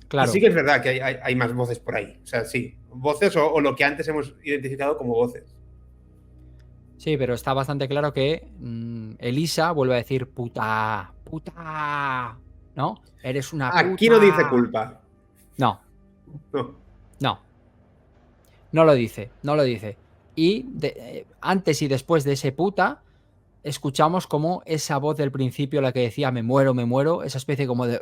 Claro. Y sí que es verdad que hay más voces por ahí. O sea, sí, voces o lo que antes hemos identificado como voces. Sí, pero está bastante claro que Elisa vuelve a decir puta, puta, ¿no? Eres una puta. Aquí no dice culpa. No, No. no. No lo dice, no lo dice. Y antes y después de ese puta, escuchamos como esa voz del principio, la que decía me muero, esa especie como de...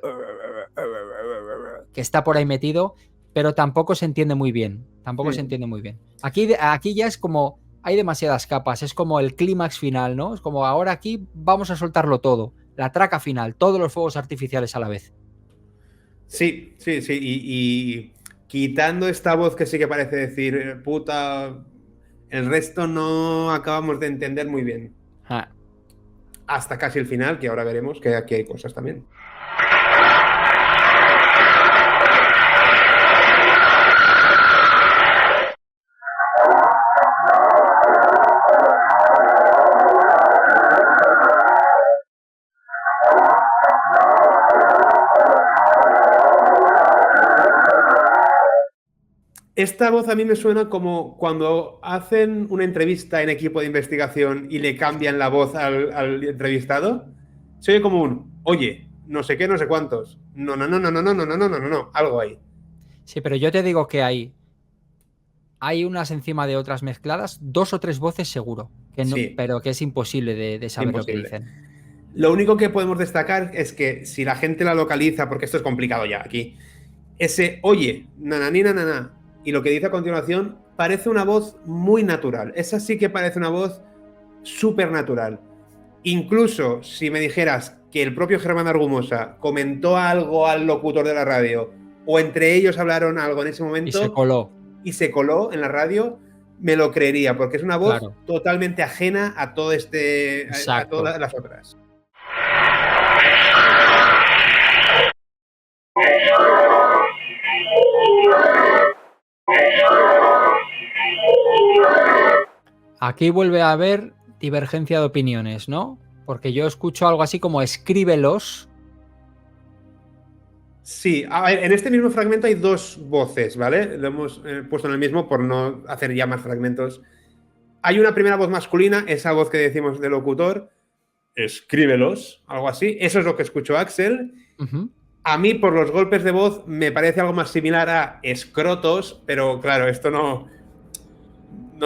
que está por ahí metido, pero tampoco se entiende muy bien. Tampoco se entiende muy bien. Aquí ya es como... Hay demasiadas capas, es como el clímax final, ¿no? Es como ahora aquí vamos a soltarlo todo. La traca final, todos los fuegos artificiales a la vez. Sí, sí, sí. Y quitando esta voz que sí que parece decir puta, el resto no acabamos de entender muy bien. Ah. Hasta casi el final, que ahora veremos que aquí hay cosas también. Esta voz a mí me suena como cuando hacen una entrevista en equipo de investigación y le cambian la voz al entrevistado. Se oye como un, oye, no sé qué, no sé cuántos. No, algo ahí. Sí, pero yo te digo que hay unas encima de otras mezcladas, 2 o 3 voces seguro, que no, Sí. pero que es imposible de saber Imposible. lo que dicen. Lo único que podemos destacar es que si la gente la localiza, porque esto es complicado ya aquí, ese oye, nananina, y lo que dice a continuación parece una voz muy natural. Esa sí que parece una voz súper natural. Incluso si me dijeras que el propio Germán Argumosa comentó algo al locutor de la radio o entre ellos hablaron algo en ese momento Y se coló en la radio, me lo creería, porque es una voz totalmente ajena a todo a todas las otras. Aquí vuelve a haber divergencia de opiniones, ¿no? Porque yo escucho algo así como escríbelos. Sí, a ver, en este mismo fragmento hay dos voces, ¿vale? Lo hemos puesto en el mismo por no hacer ya más fragmentos. Hay una primera voz masculina, esa voz que decimos del locutor, escríbelos, algo así. Eso es lo que escuchó Axel. A mí, por los golpes de voz, me parece algo más similar a escrotos, pero claro, esto no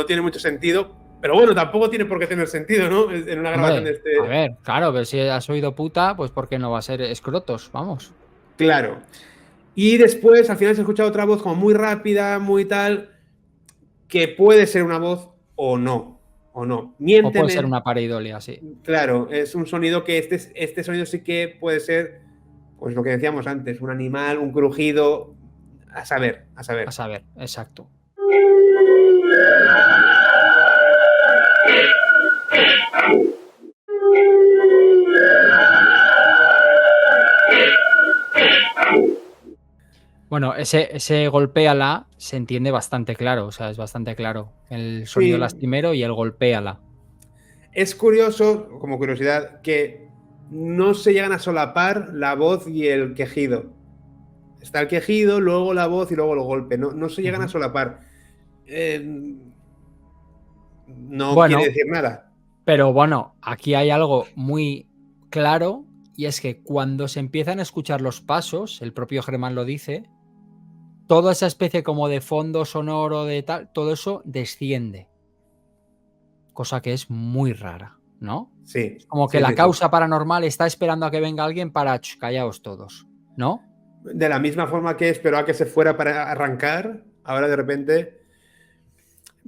tiene mucho sentido. Pero bueno, tampoco tiene por qué tener sentido, ¿no? En una grabación de este... A ver, claro, pero si has oído puta, pues ¿por qué no va a ser escrotos? Vamos. Claro. Y después, al final, se escucha otra voz como muy rápida, muy tal, que puede ser una voz o no. o no. O Miénteme. puede ser una pareidolia, sí. Claro, es un sonido que este sonido sí que puede ser, pues lo que decíamos antes, un animal, un crujido, a saber. A saber, exacto. Bueno, ese golpéala se entiende bastante claro, o sea, es bastante claro. El sonido Sí. lastimero y el golpéala. Es curioso, como curiosidad, que no se llegan a solapar la voz y el quejido. Está el quejido, luego la voz y luego el golpe. No se llegan a solapar. No Bueno, quiere decir nada. pero bueno, aquí hay algo muy claro y es que cuando se empiezan a escuchar los pasos, el propio Germán lo dice, toda esa especie como de fondo sonoro de tal, todo eso desciende. Cosa que es muy rara, ¿no? Sí. Como que sí, la sí, causa paranormal está esperando a que venga alguien para callaos todos, ¿no? De la misma forma que esperó a que se fuera para arrancar, ahora de repente...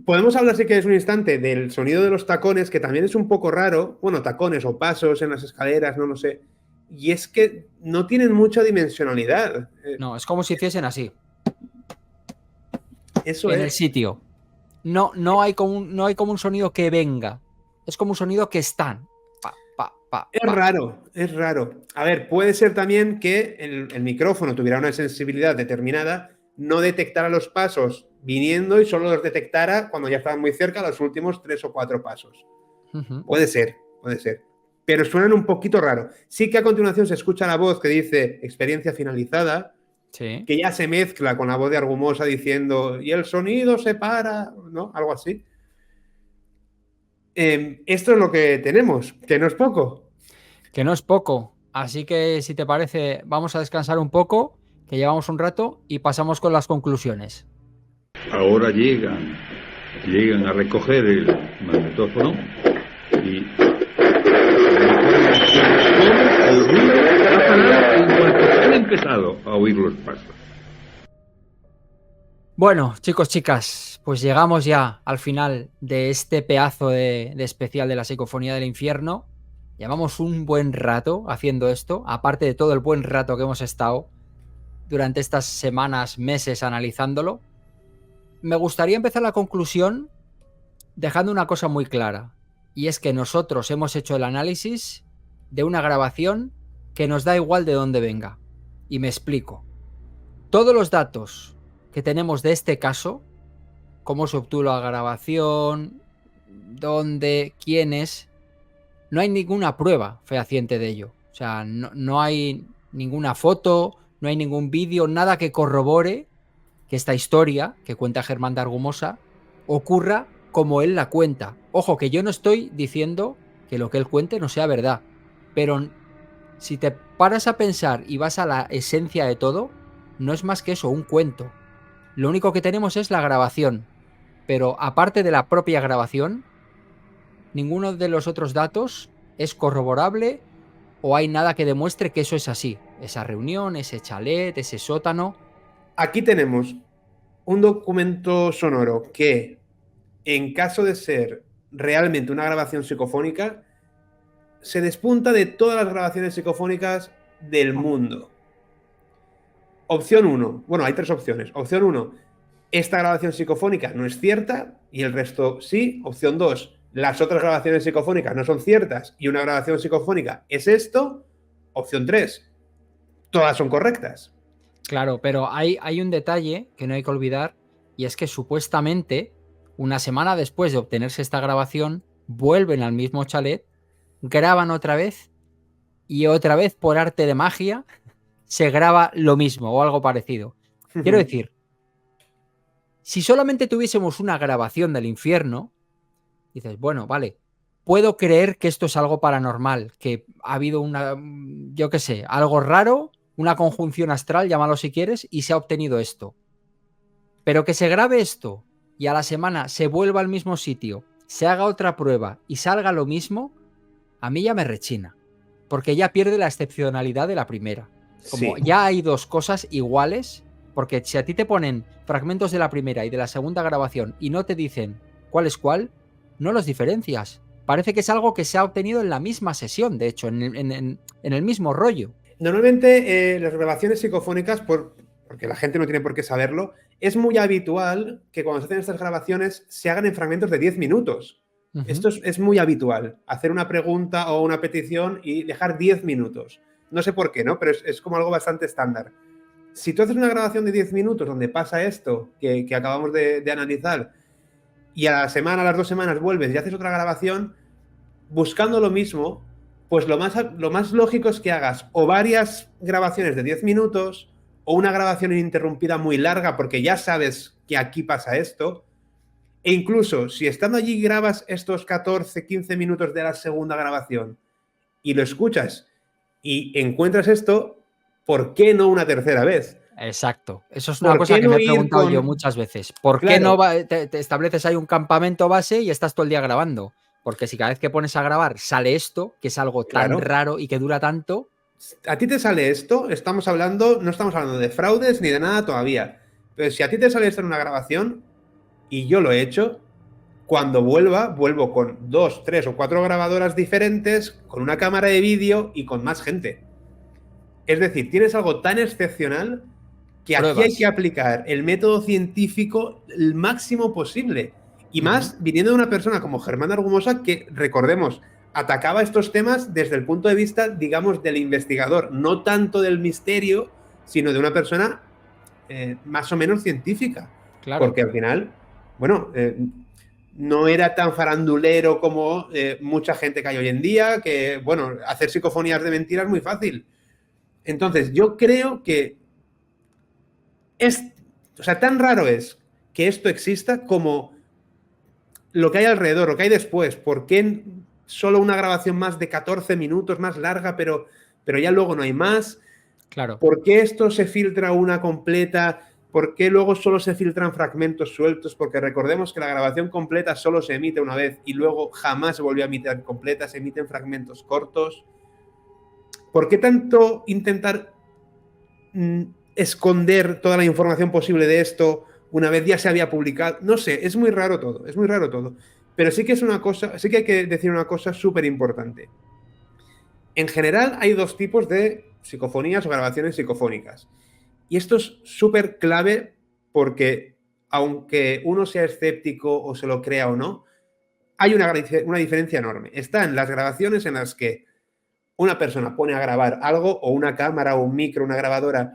Podemos hablar, si quieres, un instante del sonido de los tacones, que también es un poco raro. Bueno, tacones o pasos en las escaleras, no lo sé. Y es que no tienen mucha dimensionalidad. No, es como si hiciesen así, Eso en el es. sitio. No hay como un sonido que venga. Es como un sonido que están. Pa, pa, pa, Es pa. raro, es raro. A ver, puede ser también que el micrófono tuviera una sensibilidad determinada, no detectara los pasos viniendo y solo los detectara cuando ya estaban muy cerca, los últimos 3 o 4 pasos. Puede ser, puede ser. Pero suenan un poquito raro. Sí que a continuación se escucha la voz que dice experiencia finalizada, Sí. que ya se mezcla con la voz de Argumosa diciendo y el sonido se para, ¿no? Algo así. Esto es lo que tenemos, que no es poco. Que no es poco. Así que si te parece, vamos a descansar un poco, que llevamos un rato y pasamos con las conclusiones. Ahora llegan a recoger el magnetófono y el ruido ha parado en cuanto han empezado a oír los pasos. Bueno, chicos, chicas, pues llegamos ya al final de este pedazo de especial de la Psicofonía del Infierno. Llevamos un buen rato haciendo esto, aparte de todo el buen rato que hemos estado durante estas semanas, meses analizándolo. Me gustaría empezar la conclusión dejando una cosa muy clara, y es que nosotros hemos hecho el análisis de una grabación que nos da igual de dónde venga. Y me explico. Todos los datos que tenemos de este caso, cómo se obtuvo la grabación, dónde, quiénes, no hay ninguna prueba fehaciente de ello. O sea, no hay ninguna foto, no hay ningún vídeo, nada que corrobore que esta historia que cuenta Germán de Argumosa ocurra como él la cuenta. Ojo, que yo no estoy diciendo que lo que él cuente no sea verdad, pero si te paras a pensar y vas a la esencia de todo, no es más que eso, un cuento. Lo único que tenemos es la grabación, pero aparte de la propia grabación, ninguno de los otros datos es corroborable o hay nada que demuestre que eso es así. Esa reunión, ese chalet, ese sótano. Aquí tenemos un documento sonoro que, en caso de ser realmente una grabación psicofónica, se despunta de todas las grabaciones psicofónicas del mundo. Opción 1. Bueno, hay 3 opciones. Opción 1. Esta grabación psicofónica no es cierta y el resto sí. Opción 2. Las otras grabaciones psicofónicas no son ciertas y una grabación psicofónica es esto. Opción 3. Todas son correctas. Claro, pero hay un detalle que no hay que olvidar y es que supuestamente una semana después de obtenerse esta grabación vuelven al mismo chalet, graban otra vez y otra vez por arte de magia se graba lo mismo o algo parecido. Quiero decir, si solamente tuviésemos una grabación del infierno, dices, bueno, vale, puedo creer que esto es algo paranormal, que ha habido una, yo qué sé, algo raro, una conjunción astral, llámalo si quieres, y se ha obtenido esto. Pero que se grabe esto y a la semana se vuelva al mismo sitio, se haga otra prueba y salga lo mismo, a mí ya me rechina. Porque ya pierde la excepcionalidad de la primera. Como Sí. ya hay dos cosas iguales, porque si a ti te ponen fragmentos de la primera y de la segunda grabación y no te dicen cuál es cuál, no los diferencias. Parece que es algo que se ha obtenido en la misma sesión, de hecho, en el mismo rollo. Normalmente las grabaciones psicofónicas, porque la gente no tiene por qué saberlo, es muy habitual que cuando se hacen estas grabaciones se hagan en fragmentos de 10 minutos. Esto es muy habitual, hacer una pregunta o una petición y dejar 10 minutos. No sé por qué, ¿no? Pero es como algo bastante estándar. Si tú haces una grabación de 10 minutos donde pasa esto que acabamos de analizar y a la semana, a las 2 semanas vuelves y haces otra grabación buscando lo mismo, pues lo más lógico es que hagas o varias grabaciones de 10 minutos o una grabación ininterrumpida muy larga porque ya sabes que aquí pasa esto. E incluso si estando allí grabas estos 14, 15 minutos de la segunda grabación y lo escuchas y encuentras esto, ¿por qué no una tercera vez? Exacto. Eso es una cosa que me he preguntado yo muchas veces. ¿Por qué no te estableces ahí un campamento base y estás todo el día grabando? Porque si cada vez que pones a grabar sale esto, que es algo tan raro y que dura tanto... A ti te sale esto, no estamos hablando de fraudes ni de nada todavía. Pero si a ti te sale esto en una grabación, y yo lo he hecho, cuando vuelvo con 2, 3 o 4 grabadoras diferentes, con una cámara de vídeo y con más gente. Es decir, tienes algo tan excepcional que aquí hay que aplicar el método científico el máximo posible. Y más viniendo de una persona como Germán Argumosa, que, recordemos, atacaba estos temas desde el punto de vista, digamos, del investigador, no tanto del misterio, sino de una persona más o menos científica. Claro. Porque al final, bueno, no era tan farandulero como mucha gente que hay hoy en día, que, bueno, hacer psicofonías de mentiras es muy fácil. Entonces, yo creo que tan raro es que esto exista como lo que hay alrededor, lo que hay después. ¿Por qué solo una grabación más de 14 minutos, más larga, pero ya luego no hay más? Claro. ¿Por qué esto se filtra una completa? ¿Por qué luego solo se filtran fragmentos sueltos? Porque recordemos que la grabación completa solo se emite una vez y luego jamás se volvió a emitir completa, se emiten fragmentos cortos. ¿Por qué tanto intentar esconder toda la información posible de esto una vez ya se había publicado? No sé, es muy raro todo, Pero sí que hay que decir una cosa súper importante. En general hay 2 tipos de psicofonías o grabaciones psicofónicas. Y esto es súper clave porque, aunque uno sea escéptico o se lo crea o no, hay una diferencia enorme. Están las grabaciones en las que una persona pone a grabar algo, o una cámara, o un micro, una grabadora,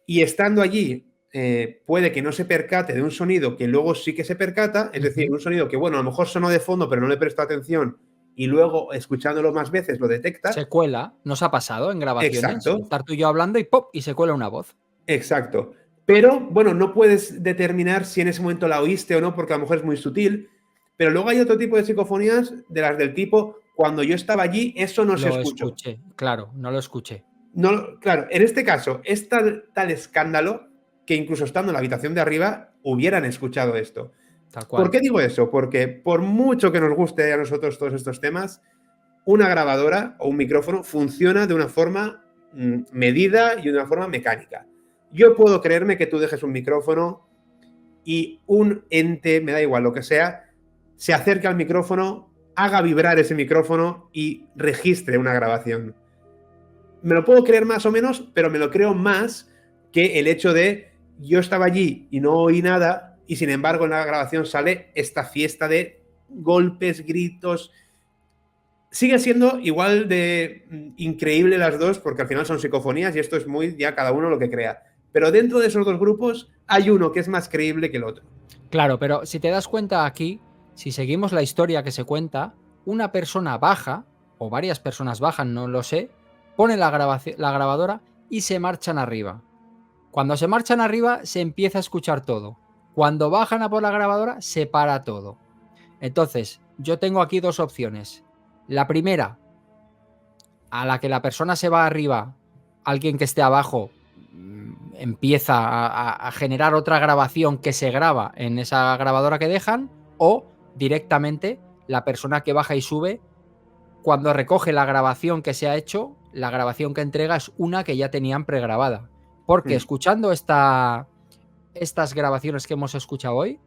y estando allí puede que no se percate de un sonido que luego sí que se percata, es decir, un sonido que, bueno, a lo mejor sonó de fondo, pero no le prestó atención, y luego, escuchándolo más veces, lo detecta. Se cuela, nos ha pasado en grabaciones. Exacto. Estar tú y yo hablando y ¡pop! Y se cuela una voz. Exacto. Pero, bueno, no puedes determinar si en ese momento la oíste o no, porque a lo mejor es muy sutil. Pero luego hay otro tipo de psicofonías, de las del tipo, cuando yo estaba allí, eso no se escuchó. Lo escuché, claro, no lo escuché. No, claro, en este caso, es tal escándalo que incluso estando en la habitación de arriba hubieran escuchado esto. Tal cual. ¿Por qué digo eso? Porque por mucho que nos guste a nosotros todos estos temas, una grabadora o un micrófono funciona de una forma medida y de una forma mecánica. Yo puedo creerme que tú dejes un micrófono y un ente, me da igual lo que sea, se acerque al micrófono, haga vibrar ese micrófono y registre una grabación. Me lo puedo creer más o menos, pero me lo creo más que el hecho de yo estaba allí y no oí nada y sin embargo en la grabación sale esta fiesta de golpes, gritos. Sigue siendo igual de increíble las dos porque al final son psicofonías y esto es muy ya cada uno lo que crea. Pero dentro de esos 2 grupos hay uno que es más creíble que el otro. Claro, pero si te das cuenta aquí, si seguimos la historia que se cuenta, una persona baja, o varias personas bajan, no lo sé, pone la grabadora y se marchan arriba. Cuando se marchan arriba se empieza a escuchar todo. Cuando bajan a por la grabadora se para todo. Entonces, yo tengo aquí 2 opciones. La primera, a la que la persona se va arriba, alguien que esté abajo empieza a generar otra grabación que se graba en esa grabadora que dejan, o directamente la persona que baja y sube, cuando recoge la grabación que se ha hecho, la grabación que entrega es una que ya tenían pregrabada. Porque escuchando estas grabaciones que hemos escuchado hoy,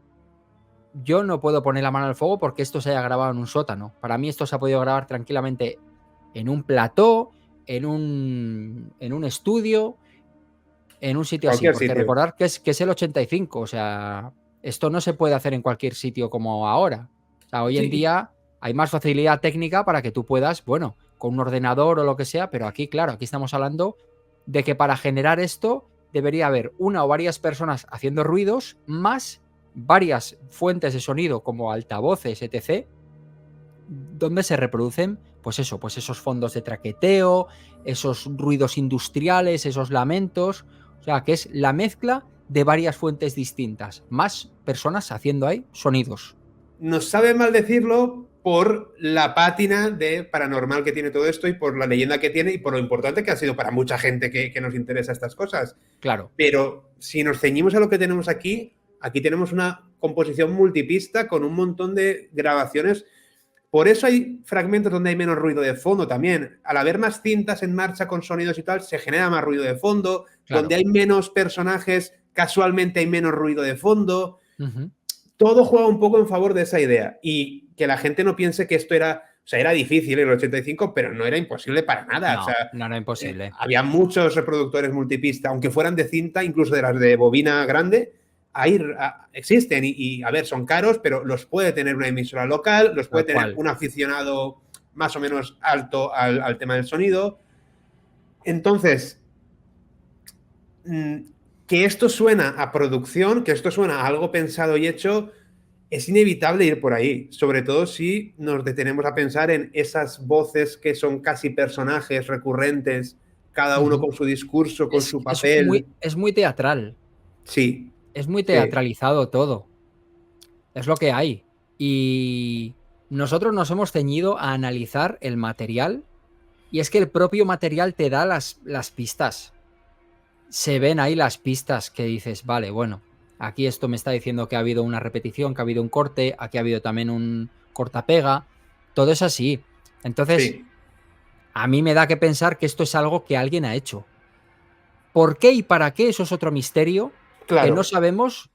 yo no puedo poner la mano al fuego porque esto se haya grabado en un sótano. Para mí esto se ha podido grabar tranquilamente en un plató, en un estudio, en un sitio así. Cualquier Porque sitio. recordar que es el 85, o sea, esto no se puede hacer en cualquier sitio como ahora. O sea, hoy en Sí. día hay más facilidad técnica para que tú puedas, bueno, con un ordenador o lo que sea, pero aquí, claro, aquí estamos hablando de que para generar esto debería haber una o varias personas haciendo ruidos, más varias fuentes de sonido como altavoces, etc., donde se reproducen, pues eso, pues esos fondos de traqueteo, esos ruidos industriales, esos lamentos. O sea, que es la mezcla de varias fuentes distintas, más personas haciendo ahí sonidos. Nos sabe mal decirlo por la pátina de paranormal que tiene todo esto y por la leyenda que tiene y por lo importante que ha sido para mucha gente que nos interesa estas cosas. Claro. Pero si nos ceñimos a lo que tenemos aquí tenemos una composición multipista con un montón de grabaciones. Por eso hay fragmentos donde hay menos ruido de fondo también. Al haber más cintas en marcha con sonidos y tal, se genera más ruido de fondo. Claro. Donde hay menos personajes, casualmente hay menos ruido de fondo. Uh-huh. Todo juega un poco en favor de esa idea. Y que la gente no piense que esto era... O sea, era difícil en el 85, pero no era imposible para nada. No, o sea, no era imposible. Había muchos reproductores multipista, aunque fueran de cinta, incluso de las de bobina grande, ahí existen. Y a ver, son caros, pero los puede tener una emisora local, los puede tener un aficionado más o menos alto al tema del sonido. Entonces, que esto suena a producción, que esto suena a algo pensado y hecho, es inevitable ir por ahí, sobre todo si nos detenemos a pensar en esas voces que son casi personajes recurrentes, cada uno con su discurso, con su papel. Es muy teatral. Sí. Es muy teatralizado todo. Es lo que hay. Y nosotros nos hemos ceñido a analizar el material, y es que el propio material te da las pistas. Se ven ahí las pistas que dices, vale, bueno, aquí esto me está diciendo que ha habido una repetición, que ha habido un corte, aquí ha habido también un cortapega, todo es así. Entonces, a mí me da que pensar que esto es algo que alguien ha hecho. ¿Por qué y para qué? Eso es otro misterio que no sabemos,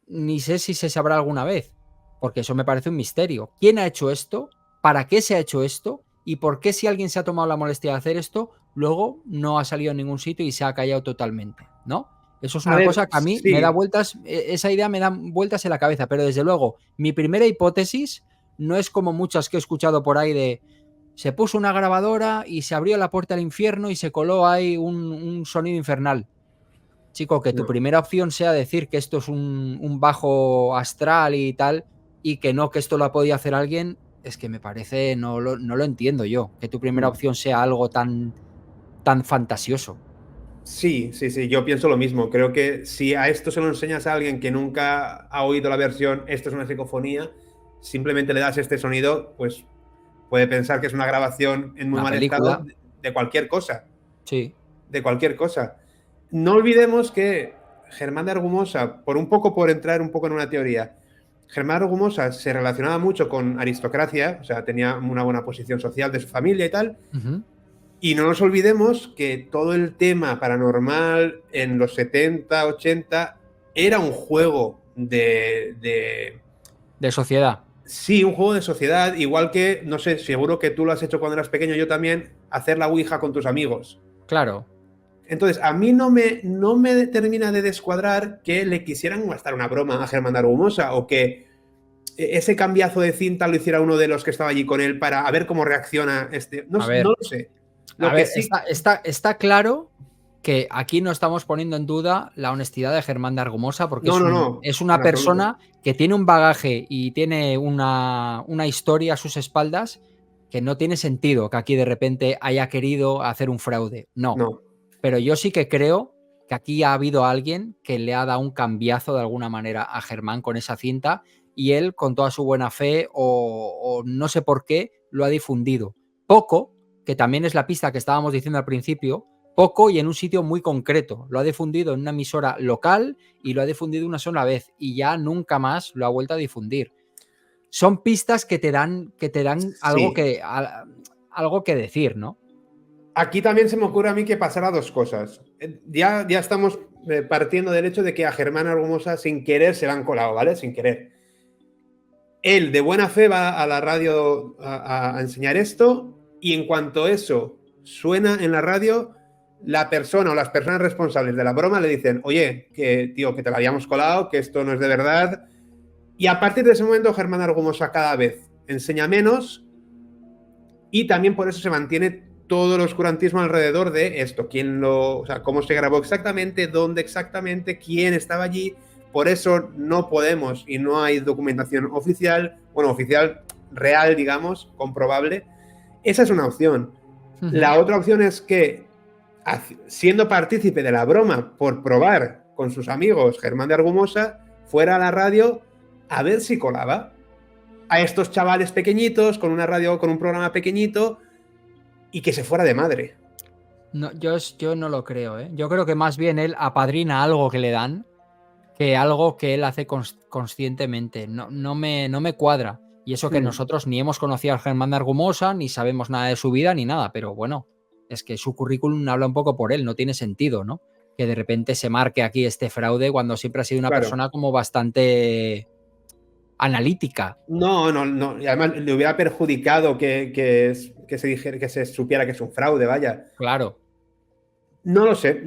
ni sé si se sabrá alguna vez, porque eso me parece un misterio. ¿Quién ha hecho esto? ¿Para qué se ha hecho esto? ¿Y por qué, si alguien se ha tomado la molestia de hacer esto, luego no ha salido en ningún sitio y se ha callado totalmente? ¿No? Eso es una cosa que a mí me da vueltas, esa idea me da vueltas en la cabeza, pero desde luego, mi primera hipótesis no es como muchas que he escuchado por ahí de se puso una grabadora y se abrió la puerta al infierno y se coló ahí un sonido infernal. Chico, que tu primera opción sea decir que esto es un bajo astral y tal, y que no, que esto lo ha podido hacer alguien, es que me parece, no lo entiendo yo, que tu primera opción sea algo tan fantasioso. Sí, yo pienso lo mismo. Creo que si a esto se lo enseñas a alguien que nunca ha oído la versión, esto es una psicofonía, simplemente le das este sonido, pues puede pensar que es una grabación en muy mal estado de cualquier cosa. Sí. De cualquier cosa. No olvidemos que Germán de Argumosa, por entrar un poco en una teoría, Germán de Argumosa se relacionaba mucho con aristocracia, o sea, tenía una buena posición social de su familia y tal. Uh-huh. Y no nos olvidemos que todo el tema paranormal en los 70, 80 era un juego de sociedad. Sí, un juego de sociedad, igual que, no sé, seguro que tú lo has hecho cuando eras pequeño, yo también, hacer la ouija con tus amigos. Claro. Entonces, a mí no me termina de descuadrar que le quisieran gastar una broma a Germán de Argumosa o que ese cambiazo de cinta lo hiciera uno de los que estaba allí con él para ver cómo reacciona este. No lo sé. Está claro que aquí no estamos poniendo en duda la honestidad de Germán de Argumosa, porque es una persona que tiene un bagaje y tiene una historia a sus espaldas que no tiene sentido que aquí de repente haya querido hacer un fraude. No. Pero yo sí que creo que aquí ha habido alguien que le ha dado un cambiazo de alguna manera a Germán con esa cinta, y él, con toda su buena fe o no sé por qué, lo ha difundido. Poco, que también es la pista que estábamos diciendo al principio, poco y en un sitio muy concreto. Lo ha difundido en una emisora local y lo ha difundido una sola vez y ya nunca más lo ha vuelto a difundir. Son pistas que te dan algo, algo que decir, ¿no? Aquí también se me ocurre a mí que pasará dos cosas. Ya estamos partiendo del hecho de que a Germán Argumosa sin querer se le han colado, ¿vale? Sin querer. él de buena fe va a la radio a enseñar esto y en cuanto eso suena en la radio, la persona o las personas responsables de la broma le dicen, oye, que tío, que te la habíamos colado, que esto no es de verdad. Y a partir de ese momento Germán Argumosa cada vez enseña menos y también por eso se mantiene todo el oscurantismo alrededor de esto, o sea, cómo se grabó exactamente, dónde exactamente, quién estaba allí. Por eso no podemos y no hay documentación oficial, bueno, oficial real, digamos, comprobable. Esa es una opción. La otra opción es que, siendo partícipe de la broma por probar con sus amigos Germán de Argumosa, fuera a la radio a ver si colaba a estos chavales pequeñitos con una radio, con un programa pequeñito y que se fuera de madre. No, yo no lo creo, ¿eh? Yo creo que más bien él apadrina algo que le dan que algo que él hace conscientemente. No me cuadra. Y eso que nosotros ni hemos conocido a Germán de Argumosa, ni sabemos nada de su vida, ni nada. Pero bueno, es que su currículum habla un poco por él. No tiene sentido, ¿no? Que de repente se marque aquí este fraude cuando siempre ha sido una persona como bastante analítica. No. Y además le hubiera perjudicado que se dijera, que se supiera que es un fraude, vaya. Claro. No lo sé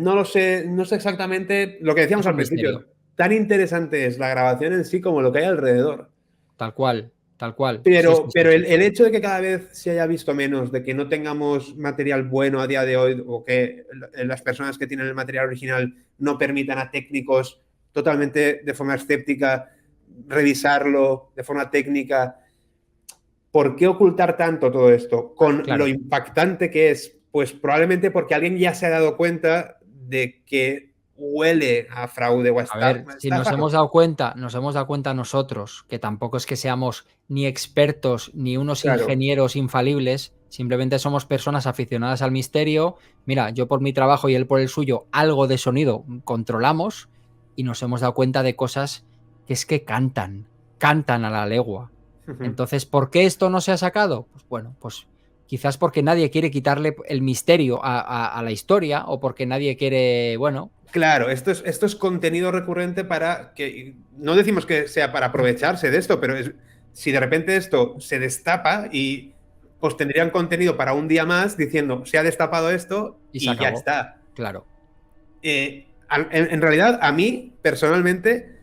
exactamente lo que decíamos al principio. Misterio. Tan interesante es la grabación en sí como lo que hay alrededor. Tal cual. Pero el hecho de que cada vez se haya visto menos, de que no tengamos material bueno a día de hoy, o que las personas que tienen el material original no permitan a técnicos totalmente de forma escéptica revisarlo de forma técnica, ¿por qué ocultar tanto todo esto? Con lo impactante que es, pues probablemente porque alguien ya se ha dado cuenta de que huele a fraude o a estafa. A ver, si nos hemos dado cuenta nosotros, que tampoco es que seamos ni expertos ni unos ingenieros infalibles, simplemente somos personas aficionadas al misterio. Mira, yo por mi trabajo y él por el suyo, algo de sonido controlamos y nos hemos dado cuenta de cosas que es que cantan a la legua. Entonces, ¿por qué esto no se ha sacado? Pues bueno, pues quizás porque nadie quiere quitarle el misterio a la historia o porque nadie quiere, bueno... Claro, esto es contenido recurrente para que... No decimos que sea para aprovecharse de esto, pero si de repente esto se destapa y pues tendrían contenido para un día más diciendo se ha destapado esto y ya está. Claro. En realidad, a mí, personalmente,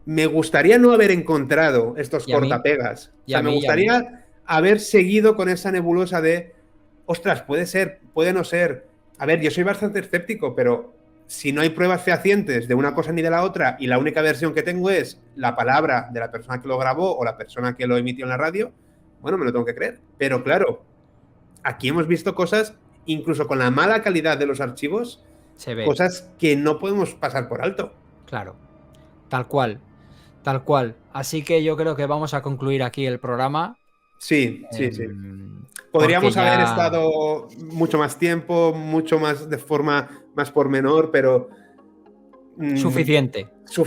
me gustaría no haber encontrado estos cortapegas. O sea, me gustaría haber seguido con esa nebulosa de ostras, puede ser, puede no ser. A ver, yo soy bastante escéptico, pero si no hay pruebas fehacientes de una cosa ni de la otra y la única versión que tengo es la palabra de la persona que lo grabó o la persona que lo emitió en la radio, bueno, me lo tengo que creer. Pero claro, aquí hemos visto cosas, incluso con la mala calidad de los archivos, se ve. Cosas que no podemos pasar por alto. Claro, tal cual. Así que yo creo que vamos a concluir aquí el programa. Sí. Podríamos haber estado mucho más tiempo, mucho más de forma más pormenor, pero... Suficiente. Yo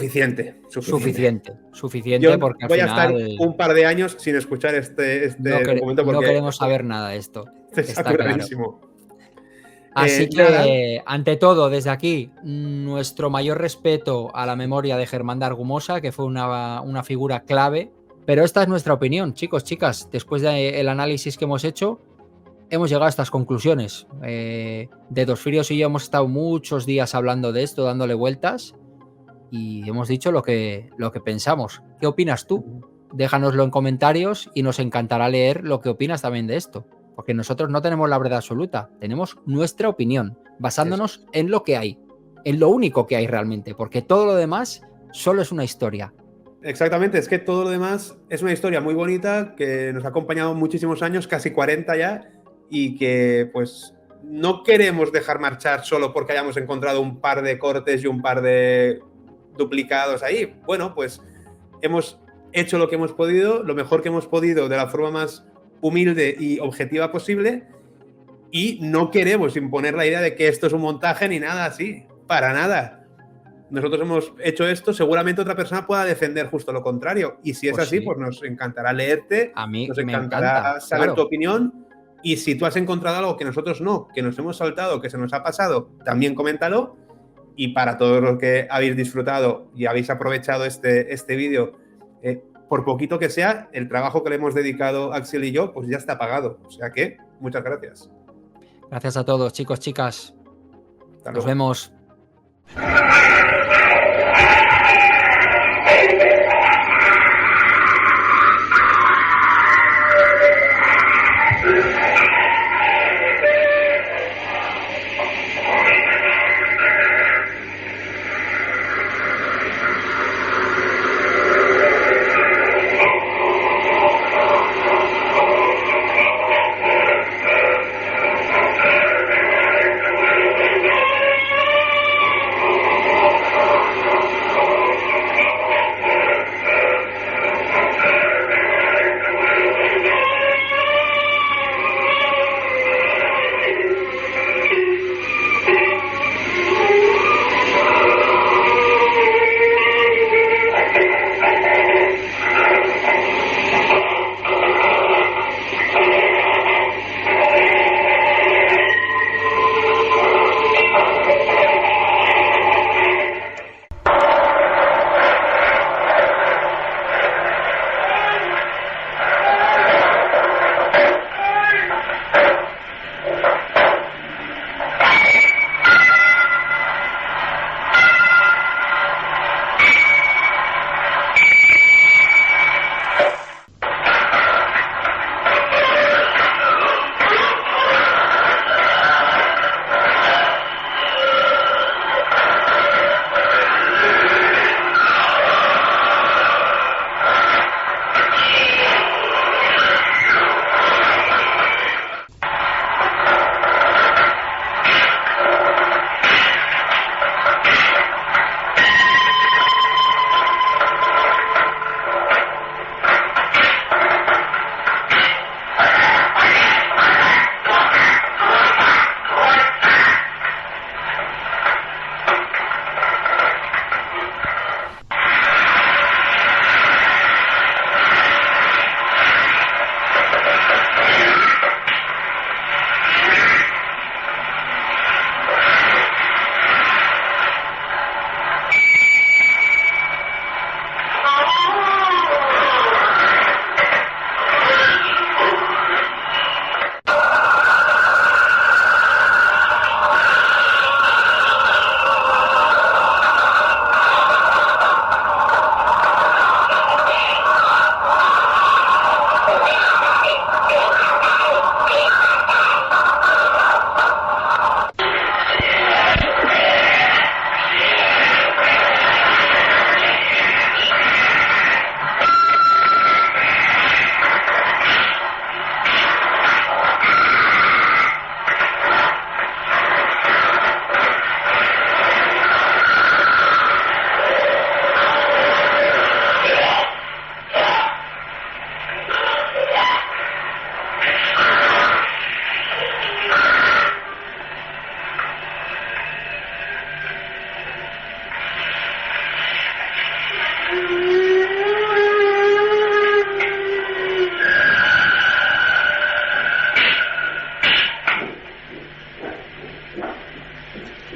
porque voy a estar un par de años sin escuchar este documento porque... No queremos saber nada de esto. Está clarísimo. Claro. Así que, ante todo, desde aquí, nuestro mayor respeto a la memoria de Germán de Argumosa, que fue una figura clave. Pero esta es nuestra opinión, chicos, chicas. Después del análisis que hemos hecho, hemos llegado a estas conclusiones. De Dos Fríos y yo hemos estado muchos días hablando de esto, dándole vueltas, y hemos dicho lo que pensamos. ¿Qué opinas tú? Déjanoslo en comentarios y nos encantará leer lo que opinas también de esto. Porque nosotros no tenemos la verdad absoluta, tenemos nuestra opinión, basándonos en lo que hay, en lo único que hay realmente, porque todo lo demás solo es una historia. Exactamente, es que todo lo demás es una historia muy bonita que nos ha acompañado muchísimos años, casi 40 ya, y que pues no queremos dejar marchar solo porque hayamos encontrado un par de cortes y un par de duplicados ahí. Bueno, pues hemos hecho lo que hemos podido, lo mejor que hemos podido, de la forma más humilde y objetiva posible, y no queremos imponer la idea de que esto es un montaje ni nada así, para nada. Nosotros hemos hecho esto, seguramente otra persona pueda defender justo lo contrario, y si es así, pues nos encantará leerte, a mí nos encantará saber tu opinión, y si tú has encontrado algo que nosotros no, que nos hemos saltado, que se nos ha pasado, también coméntalo. Y para todos los que habéis disfrutado y habéis aprovechado este vídeo, por poquito que sea, el trabajo que le hemos dedicado Axel y yo, pues ya está pagado. O sea que, muchas gracias. Gracias a todos, chicos, chicas. Hasta Nos luego. vemos.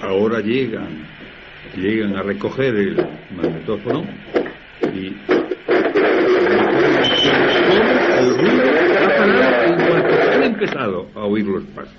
Ahora llegan a recoger el magnetófono y el ruido va a parar en cuanto se han empezado a oír los pasos.